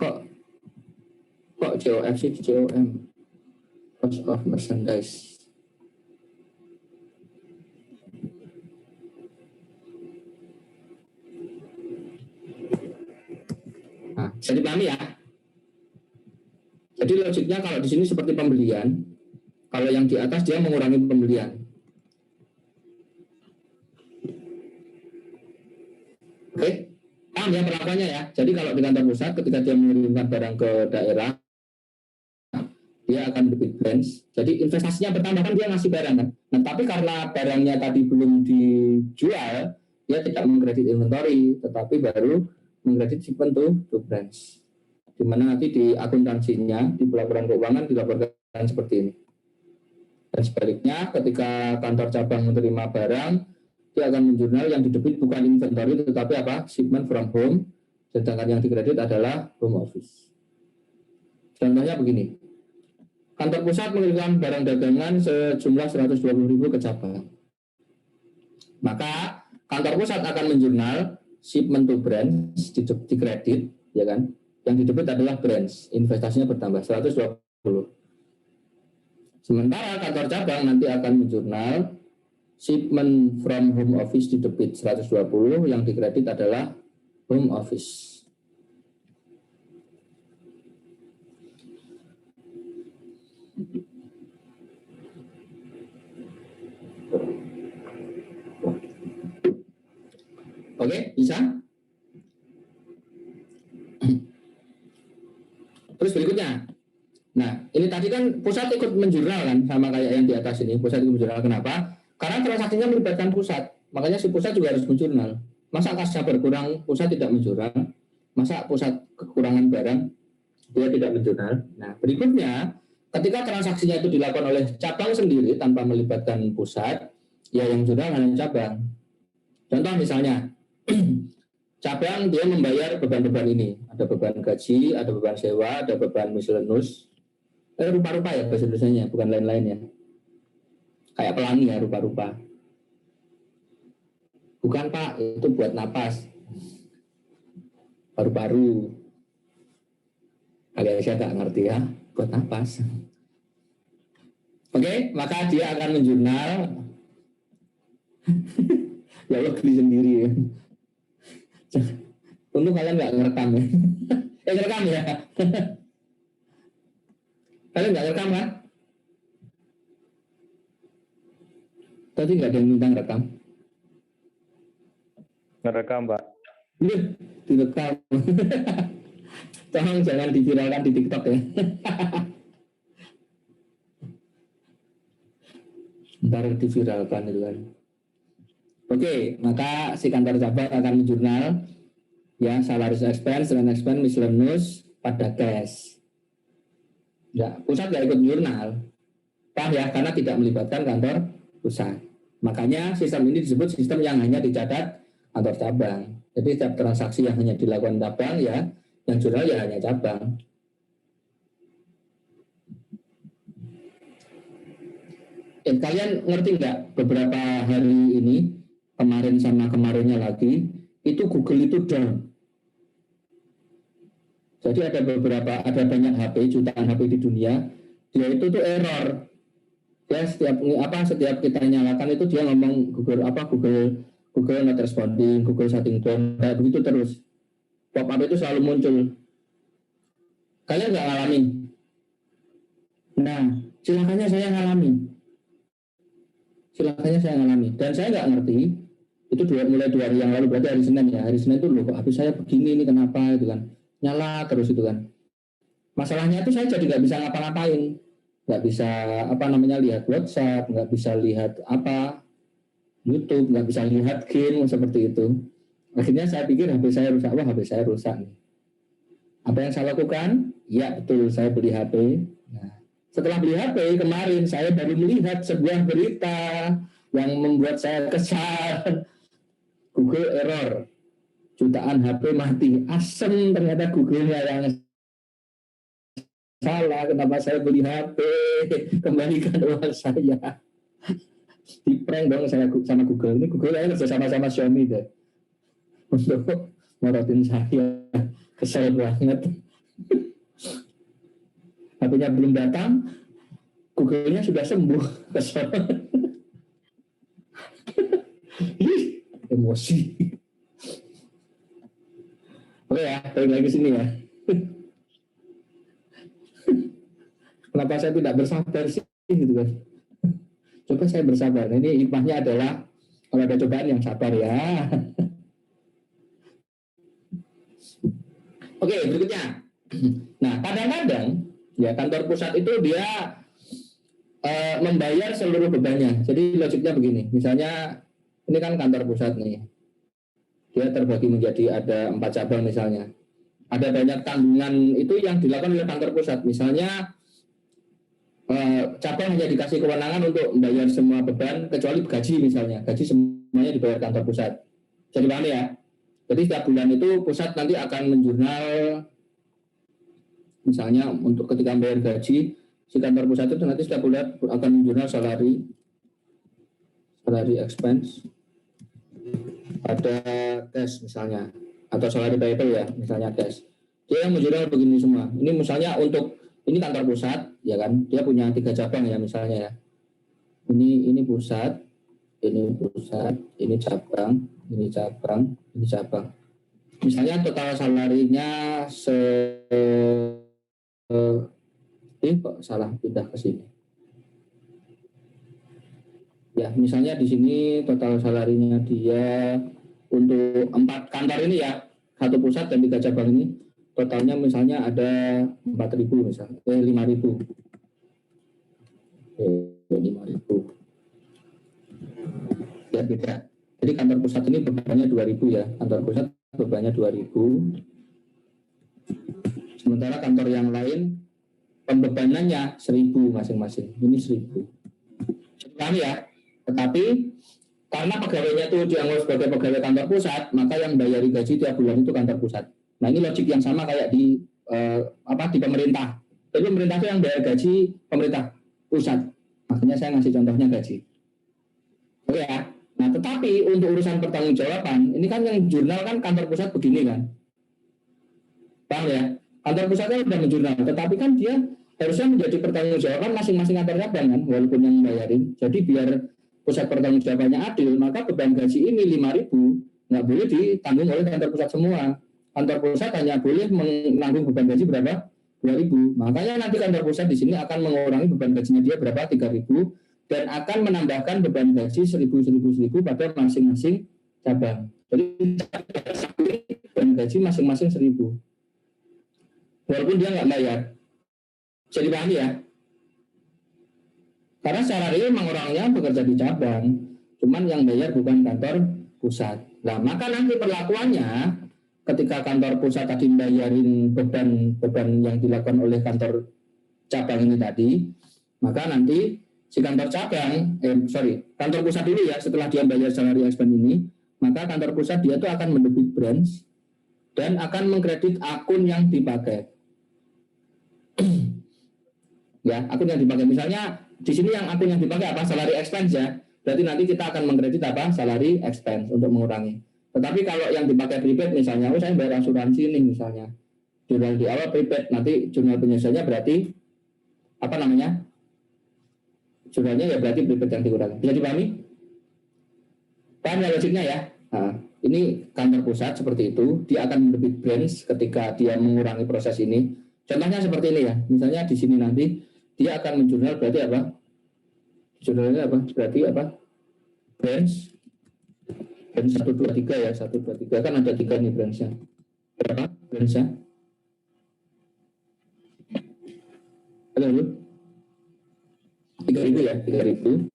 Kok COF sih COM? Cost of merchandise. Nah, bisa dipahami ya. Jadi logiknya kalau di sini seperti pembelian, kalau yang di atas dia mengurangi pembelian. Oke, paham ya perlakuannya ya. Jadi kalau di kantor pusat ketika dia mengirimkan barang ke daerah, dia akan debit branch. Jadi investasinya bertambah kan dia ngasih barang kan. Nah, tapi karena barangnya tadi belum dijual, dia tidak mengkredit inventory, tetapi baru mengkredit shipment to branch. Di mana nanti di akuntansinya, di pelaporan keuangan dilaporkan seperti ini. Dan sebaliknya, ketika kantor cabang menerima barang, dia akan menjurnal yang didebit bukan inventory, tetapi apa? Shipment from home, sedangkan yang dikredit adalah home office. Contohnya begini. Kantor pusat mengirimkan barang dagangan sejumlah 120.000 ke cabang. Maka kantor pusat akan menjurnal shipment to branch di kredit, ya kan? Yang didebit adalah branch, investasinya bertambah 120. Sementara kantor cabang nanti akan menjurnal shipment from home office didebit 120, yang dikredit adalah home office. Oke, bisa? Terus berikutnya. Nah, ini tadi kan pusat ikut menjurnal kan, sama kayak yang di atas ini. Pusat ikut menjurnal, kenapa? Karena transaksinya melibatkan pusat. Makanya si pusat juga harus menjurnal. Masa kasnya berkurang, pusat tidak menjurnal? Masa pusat kekurangan barang, dia tidak menjurnal? Nah, berikutnya, ketika transaksinya itu dilakukan oleh cabang sendiri tanpa melibatkan pusat, ya yang jurnal hanya cabang. Contoh misalnya, cabang dia membayar beban-beban ini. Ada beban gaji, ada beban sewa, ada beban miscellaneous. Rupa-rupa ya bahasa Indonesianya, bukan lain-lain ya. Kayak pelangi ya, rupa-rupa. Bukan Pak, itu buat napas. Paru-paru. Agak saya nggak ngerti ya, buat napas. Oke, maka dia akan menjurnal. Ya Allah, geli sendiri ya. Untung kalian nggak ngerekam ya. Ngerekam ya. Kalian nggak ngerekam kan? Tadi nggak ada yang minta ngerekam. Ngerekam, Pak. Iya, direkam. Tolong jangan diviralkan di TikTok ya. Ntar diviralkan itu kan. Oke, maka si kantor cabang akan menjurnal ya salaries expense, rent expense, miscellaneous pada cash. Ya, pusat nggak ikut jurnal. Paham ya? Karena tidak melibatkan kantor pusat. Makanya sistem ini disebut sistem yang hanya dicatat kantor cabang. Jadi setiap transaksi yang hanya dilakukan cabang ya, yang jurnal ya hanya cabang. Kalian ngerti nggak beberapa hari ini, kemarin sama kemarinnya lagi, itu Google itu down. Jadi ada banyak HP, jutaan HP di dunia, dia itu tuh error. Ya setiap kita nyalakan itu dia ngomong Google not responding, Google shutting down, kayak begitu terus. Pop-up itu selalu muncul. Kalian nggak ngalamin? Nah, silakannya saya ngalamin. Dan saya nggak ngerti. Itu mulai 2 hari yang lalu, berarti hari Senin ya. Hari Senin itu loh, kok HP saya begini ini kenapa itu kan? Nyala terus itu kan. Masalahnya itu saya jadi nggak bisa ngapa-ngapain. Nggak bisa lihat WhatsApp, nggak bisa lihat YouTube, nggak bisa lihat game seperti itu. Akhirnya saya pikir HP saya rusak. Wah, HP saya rusak nih. Apa yang saya lakukan? Ya betul, saya beli HP. Nah, setelah beli HP kemarin saya baru melihat sebuah berita yang membuat saya kesal. Google error, jutaan HP mati. Asem ternyata Google-nya yang salah. Kenapa saya beli HP? Kembalikan uang saya. Di prank dong saya sama Google. Ini Google saya kerja sama Xiaomi deh. morotin saya, kesel banget. HP-nya belum datang, Google-nya sudah sembuh, kesel. Emosi. Oke ya, balik lagi sini ya. Kenapa saya tidak bersabar sih, gitu kan? Coba saya bersabar. Ini hikmahnya adalah kalau ada cobaan yang sabar ya. Oke, berikutnya. Nah, kadang-kadang ya kantor pusat itu dia membayar seluruh bebannya. Jadi logiknya begini. Misalnya ini kan kantor pusat nih. Dia terbagi menjadi ada 4 cabang misalnya. Ada banyak tanggungan itu yang dilakukan oleh kantor pusat. Misalnya cabang hanya dikasih kewenangan untuk membayar semua beban kecuali gaji misalnya. Gaji semuanya dibayar kantor pusat. Jadi paham ya? Jadi setiap bulan itu pusat nanti akan menjurnal misalnya untuk ketika membayar gaji si kantor pusat itu nanti setiap bulan akan menjurnal salary expense, ada cash misalnya atau salary payable ya misalnya cash. Dia yang menjurnal begini semua. Ini misalnya untuk ini kantor pusat, ya kan? Dia punya 3 cabang ya misalnya ya. Ini pusat, ini cabang, ini cabang, ini cabang. Misalnya total salarinya kok salah pindah ke sini. Ya, misalnya di sini total salarinya dia untuk 4 kantor ini ya, 1 pusat dan 3 cabang ini. Totalnya misalnya ada 4.000 misalnya, 5.000. 5.000. Ya beda. Jadi kantor pusat ini bebannya 2.000 ya. Kantor pusat bebannya 2.000. Sementara kantor yang lain pembebanannya 1.000 masing-masing. Ini 1.000. Paham ya? Tetapi karena pegawainya itu dianggap sebagai pegawai kantor pusat, maka yang bayari gaji tiap bulan itu kantor pusat. Nah ini logik yang sama kayak di di pemerintah. Jadi pemerintah itu yang bayar gaji pemerintah pusat. Makanya saya ngasih contohnya gaji. Oke ya. Nah tetapi untuk urusan pertanggungjawaban, ini kan yang jurnal kan kantor pusat begini kan. Paham ya? Kantor pusatnya sudah menjurnal, tetapi kan dia harusnya menjadi pertanggungjawaban masing-masing kantor cabang kan, walaupun yang membayarin. Jadi biar pusat pertanggungjawabannya adil, maka beban gaji ini 5.000 nggak boleh ditanggung oleh kantor pusat semua. Kantor pusat hanya boleh menanggung beban gaji berapa? 2.000. Makanya nanti kantor pusat di sini akan mengurangi beban gajinya dia berapa? 3.000 dan akan menambahkan beban gaji 1.000 pada masing-masing cabang. Jadi beban gaji masing-masing 1.000. Walaupun dia nggak bayar. Jadi paham ya? Karena secara real memang orangnya bekerja di cabang, cuman yang bayar bukan kantor pusat. Nah, maka nanti perlakuannya ketika kantor pusat tadi bayarin beban yang dilakukan oleh kantor cabang ini tadi, maka nanti si kantor cabang, kantor pusat dulu ya, setelah dia bayar salary expense ini, maka kantor pusat dia tuh akan mendebit branch dan akan mengkredit akun yang dipakai. Ya, akun yang dipakai misalnya di sini yang akun yang dipakai apa? Salary expense ya. Berarti nanti kita akan mengkredit apa? Salary expense untuk mengurangi. Tetapi kalau yang dipakai prepaid misalnya, saya bayar asuransi nih misalnya. Jurnal di awal prepaid, nanti jurnal penyelesaiannya berarti apa namanya? Jurnalnya ya berarti prepaid yang dikurangi. Bisa dipahami? Paham ya logiknya ya? Nah, ini kantor pusat seperti itu, dia akan mendebit branch ketika dia mengurangi proses ini. Contohnya seperti ini ya. Misalnya di sini nanti dia akan menjurnal berarti apa? Jurnalnya apa? Berarti apa? Branch 1, 2, 3 ya. 1, 2, 3 kan ada 3 nih branch-nya. Berapa branch-nya? Halo? 3.000 ya, 3.000.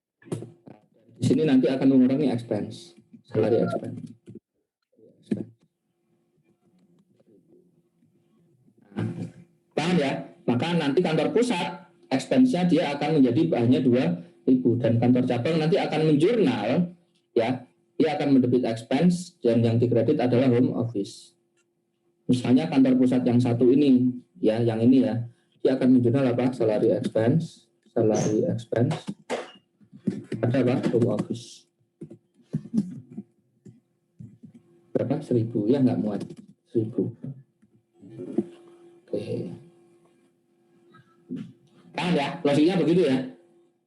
Di sini nanti akan mengurangi expense, salary expense. Nah, paham ya? Maka nanti kantor pusat expense-nya dia akan menjadi hanya 2.000 dan kantor cabang nanti akan menjurnal ya, dia akan mendebit expense dan yang dikredit adalah home office. Misalnya kantor pusat yang satu ini ya, yang ini ya, dia akan menjurnal apa? Salary expense ada apa? Home office. berapa? 1.000 ya, nggak muat 1.000. Oke. Paham ya? Logiknya begitu ya.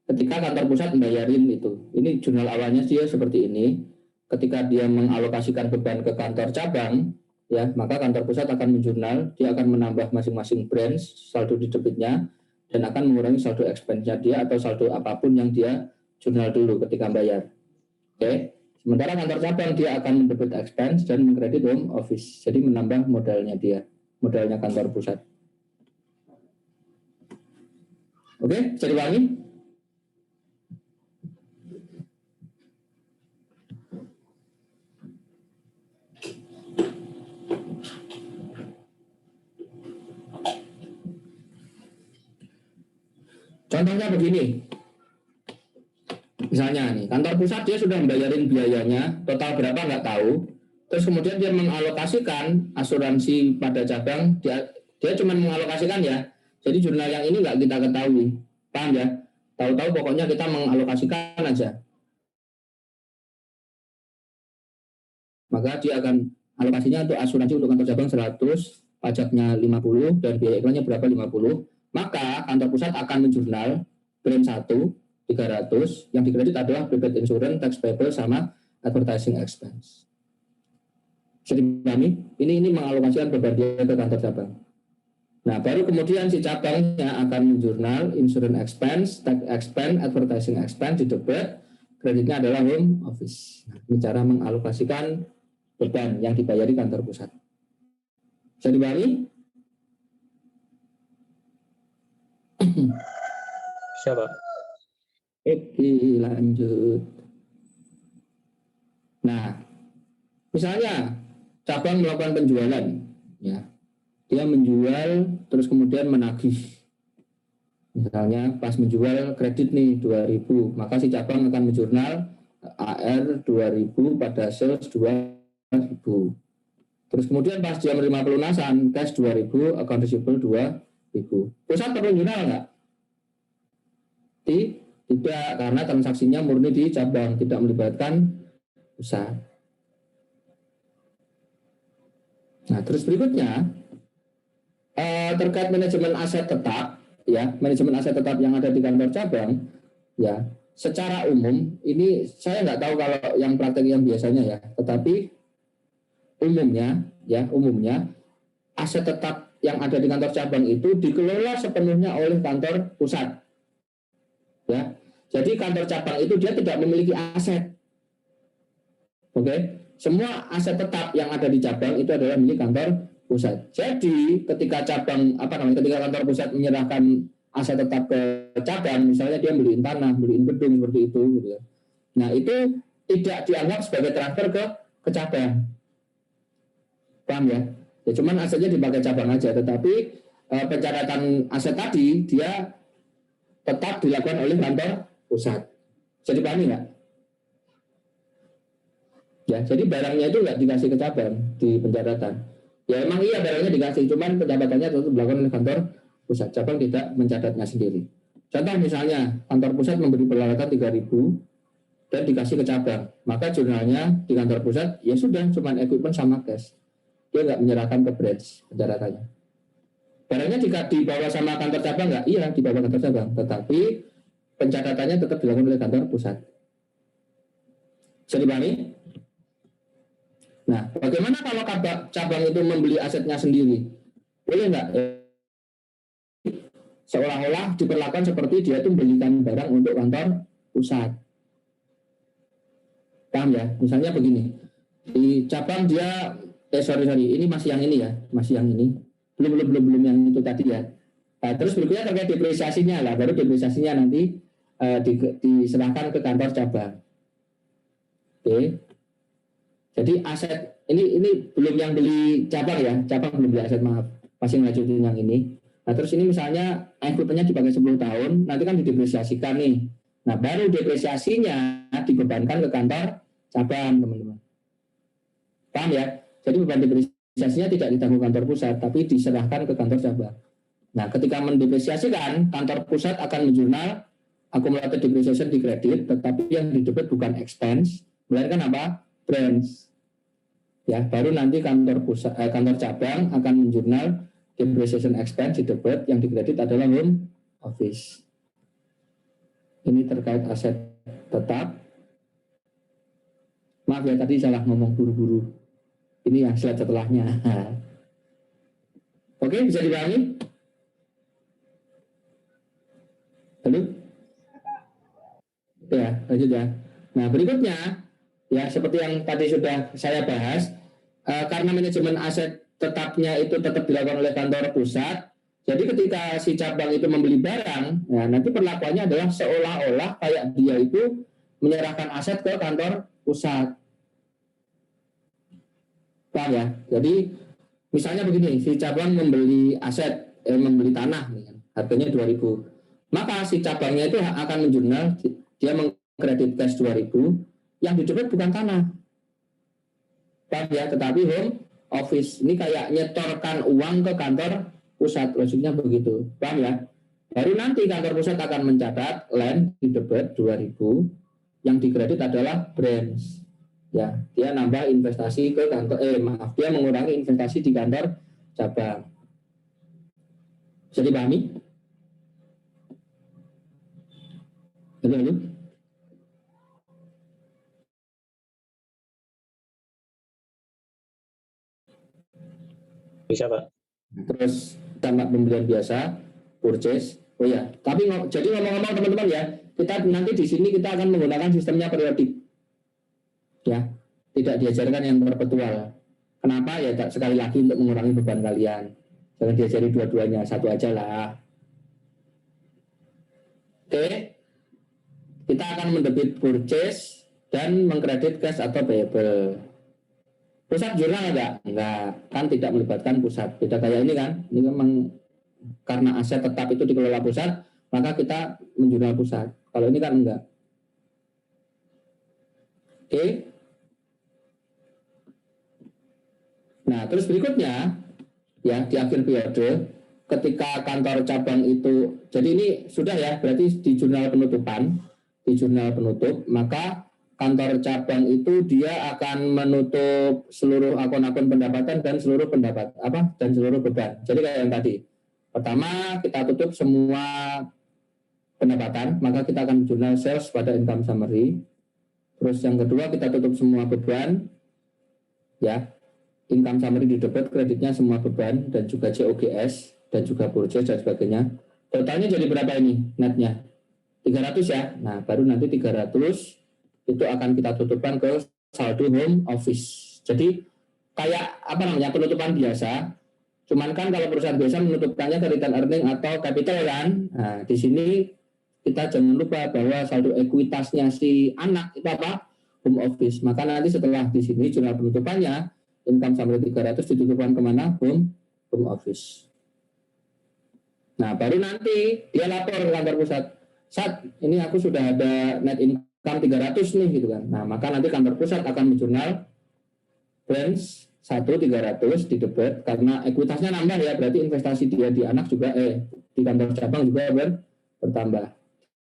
Ketika kantor pusat membayarin itu, ini jurnal awalnya dia seperti ini. Ketika dia mengalokasikan beban ke kantor cabang, ya maka kantor pusat akan menjurnal, dia akan menambah masing-masing branch saldo di debitnya dan akan mengurangi saldo expense-nya dia atau saldo apapun yang dia jurnal dulu ketika bayar. Oke. Sementara kantor cabang dia akan mendebit expense dan mengkredit home office. Jadi menambah modalnya dia, modalnya kantor pusat. Oke, bisa dipahami? Contohnya begini, misalnya nih, kantor pusat dia sudah membayarin biayanya, total berapa nggak tahu, terus kemudian dia mengalokasikan asuransi pada cabang, dia cuma mengalokasikan ya, jadi jurnal yang ini nggak kita ketahui, paham ya? Tahu-tahu pokoknya kita mengalokasikan aja, maka dia akan alokasinya untuk asuransi untuk kantor cabang 100, pajaknya 50 dan biaya iklannya berapa 50. Maka kantor pusat akan menjurnal brand 1 300 yang dikredit adalah prepaid insurance, tax payable sama advertising expense. Jadi kami ini mengalokasikan beban dia ke kantor cabang. Nah, baru kemudian si cabangnya akan menjurnal insurance expense, tax expense, advertising expense di debit, kreditnya adalah home office. Nah, ini cara mengalokasikan beban yang dibayari kantor pusat. Bisa dipahami? Siapa? Oke, lanjut. Nah, misalnya cabang melakukan penjualan, ya, dia menjual terus kemudian menagih. Misalnya pas menjual kredit nih 2.000, maka si cabang akan menjurnal AR 2.000 pada sales 2.000. Terus kemudian pas dia menerima pelunasan cash 2.000, account receivable 2.000. Pusat perlu jurnal nggak? Tidak, karena transaksinya murni di cabang, tidak melibatkan pusat. Nah, terus berikutnya terkait manajemen aset tetap, ya, manajemen aset tetap yang ada di kantor cabang, ya, secara umum ini saya nggak tahu kalau yang praktek yang biasanya ya, tetapi umumnya aset tetap yang ada di kantor cabang itu dikelola sepenuhnya oleh kantor pusat. Ya. Jadi kantor cabang itu dia tidak memiliki aset. Oke. Semua aset tetap yang ada di cabang itu adalah milik kantor pusat. Jadi ketika ketika kantor pusat menyerahkan aset tetap ke cabang, misalnya dia beliin tanah, beliin gedung seperti itu gitu ya. Nah, itu tidak dianggap sebagai transfer ke cabang. Paham ya? Ya cuman asetnya dipakai cabang aja, tetapi pencatatan aset tadi dia tetap dilakukan oleh kantor pusat. Jadi pahami nggak? Ya, jadi barangnya itu nggak dikasih ke cabang di pencatatan. Ya emang iya barangnya dikasih, cuman pencatatannya tetap dilakukan oleh kantor pusat. Cabang tidak mencatatnya sendiri. Contoh misalnya kantor pusat memberi peralatan 3.000 dan dikasih ke cabang, maka jurnalnya di kantor pusat ya sudah cuman equipment sama cash. Dia nggak menyerahkan ke branch pencatatannya. Barangnya jika dibawa sama kantor cabang nggak? Iya, dibawa kantor cabang. Tetapi pencatatannya tetap dilakukan oleh kantor pusat. Bisa dipahami? Nah, bagaimana kalau cabang itu membeli asetnya sendiri? Boleh nggak? Seolah-olah diperlakukan seperti dia itu membelikan barang untuk kantor pusat. Paham ya? Misalnya begini, di cabang dia ini masih yang ini ya, masih yang ini. Belum yang itu tadi ya. Nah, terus berikutnya terkait depresiasinya lah, baru depresiasinya nanti diserahkan ke kantor cabang. Oke. Jadi aset ini belum yang beli cabang ya, cabang belum beli aset, maaf. Masih ngajutin yang ini. Nah, terus ini misalnya equipmentnya dipakai 10 tahun, nanti kan didepresiasikan nih. Nah, baru depresiasinya dibebankan ke kantor cabang, teman-teman. Paham ya? Jadi beban depresiasinya tidak ditanggung kantor pusat, tapi diserahkan ke kantor cabang. Nah, ketika mendepresiasikan, kantor pusat akan menjurnal akumulatif depreciation di kredit, tetapi yang didebit bukan expense, melainkan apa? Branch. Ya, baru nanti kantor cabang akan menjurnal depreciation expense di debit, yang dikredit adalah home office. Ini terkait aset tetap. Maaf ya, tadi salah ngomong buru-buru. Ini yang slide setelahnya. Oke, bisa dipahami? Halo? Ya, lanjut ya. Nah, berikutnya, ya seperti yang tadi sudah saya bahas, karena manajemen aset tetapnya itu tetap dilakukan oleh kantor pusat, jadi ketika si cabang itu membeli barang, ya, nanti perlakuannya adalah seolah-olah kayak dia itu menyerahkan aset ke kantor pusat. Paham ya? Jadi misalnya begini, si cabang membeli aset, membeli tanah, harganya 2.000. Maka si cabangnya itu akan menjurnal, dia mengkredit cash 2.000, yang didebit bukan tanah. Paham ya? Tetapi home office. Ini kayak nyetorkan uang ke kantor pusat, maksudnya begitu. Paham ya? Baru nanti kantor pusat akan mencatat land didebit 2.000, yang dikredit adalah branch. Ya, dia nambah investasi ke kantor, dia mengurangi investasi di kantor cabang. Bisa dipahami? Halo? Bisa, Pak. Terus tambah pembelian biasa, purchase. Oh ya, tapi jadi ngomong-ngomong teman-teman ya, kita nanti di sini kita akan menggunakan sistemnya periodik. Ya, tidak diajarkan yang perpetual. Kenapa? Ya sekali lagi untuk mengurangi beban kalian. Jangan diajari dua-duanya, satu aja lah. Oke, kita akan mendebit purchase dan mengkredit cash atau payable. Pusat jurnal enggak? Enggak, kan tidak melibatkan pusat. Beda kayak ini kan, ini memang karena aset tetap itu dikelola pusat, maka kita menjurnal pusat. Kalau ini kan enggak. Oke. Nah, terus berikutnya, ya di akhir periode, ketika kantor cabang itu, jadi ini sudah ya, berarti di jurnal penutupan, di jurnal penutup, maka kantor cabang itu dia akan menutup seluruh akun-akun pendapatan dan seluruh dan seluruh beban. Jadi kayak yang tadi, pertama kita tutup semua pendapatan, maka kita akan jurnal sales pada income summary. Terus yang kedua kita tutup semua beban, ya, income summary di debit, kreditnya semua beban dan juga COGS dan juga purchase dan sebagainya. Totalnya jadi berapa ini netnya? 300 ya. Nah, baru nanti 300 itu akan kita tutupkan ke saldo home office. Jadi kayak penutupan biasa. Cuman kan kalau perusahaan biasa menutupkannya ke return earning atau capital kan. Nah, di sini kita jangan lupa bahwa saldo ekuitasnya si anak itu apa? Home office. Maka nanti setelah di sini jurnal penutupannya income summary 300 ditutupkan kemana? Home office. Nah, baru nanti dia lapor ke kantor pusat. Ini aku sudah ada net income 300 nih gitu kan. Nah, maka nanti kantor pusat akan menjurnal branch 300 di debit karena ekuitasnya nambah ya, berarti investasi dia di anak juga di kantor cabang juga bertambah.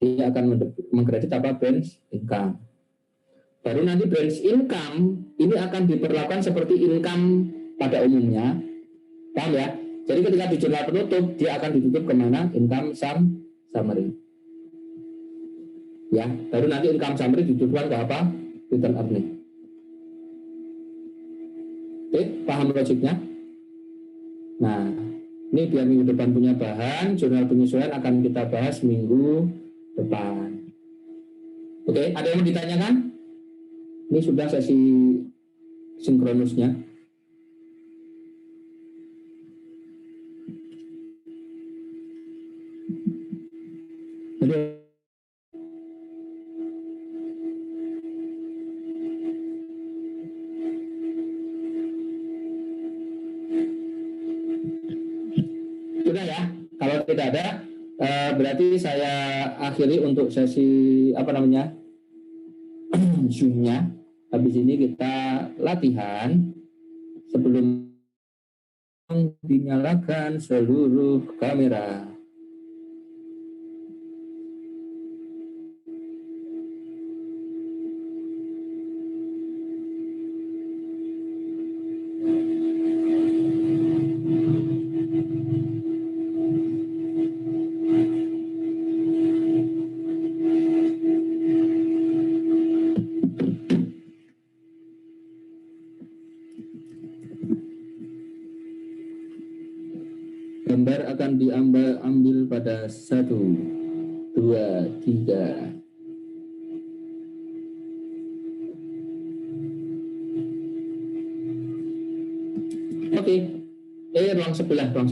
Dia akan mengkredit branch income. Baru nanti branch income ini akan diperlakukan seperti income pada umumnya. Paham ya? Jadi ketika di jurnal penutup, dia akan ditutup kemana? Income summary. Ya, baru nanti income summary ditutupkan ke apa? Return earning. Oke, paham logiknya? Nah, ini biar minggu depan punya bahan, jurnal penyesuaian akan kita bahas minggu depan. Oke, ada yang mau ditanyakan? Ini sudah sesi sinkronusnya. Jadi, sudah ya. Kalau tidak ada, berarti saya akhiri untuk sesi Zoom-nya. Habis ini kita latihan sebelum dinyalakan seluruh kamera. Gambar akan diambil pada 1, 2, 3. Oke. Ruang sebelah. 1,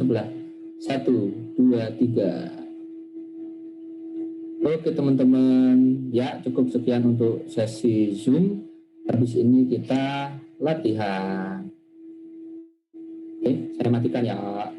2, 3. Oke teman-teman, ya cukup sekian untuk sesi Zoom. Habis ini kita latihan. Oke, saya matikan ya.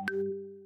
Pak.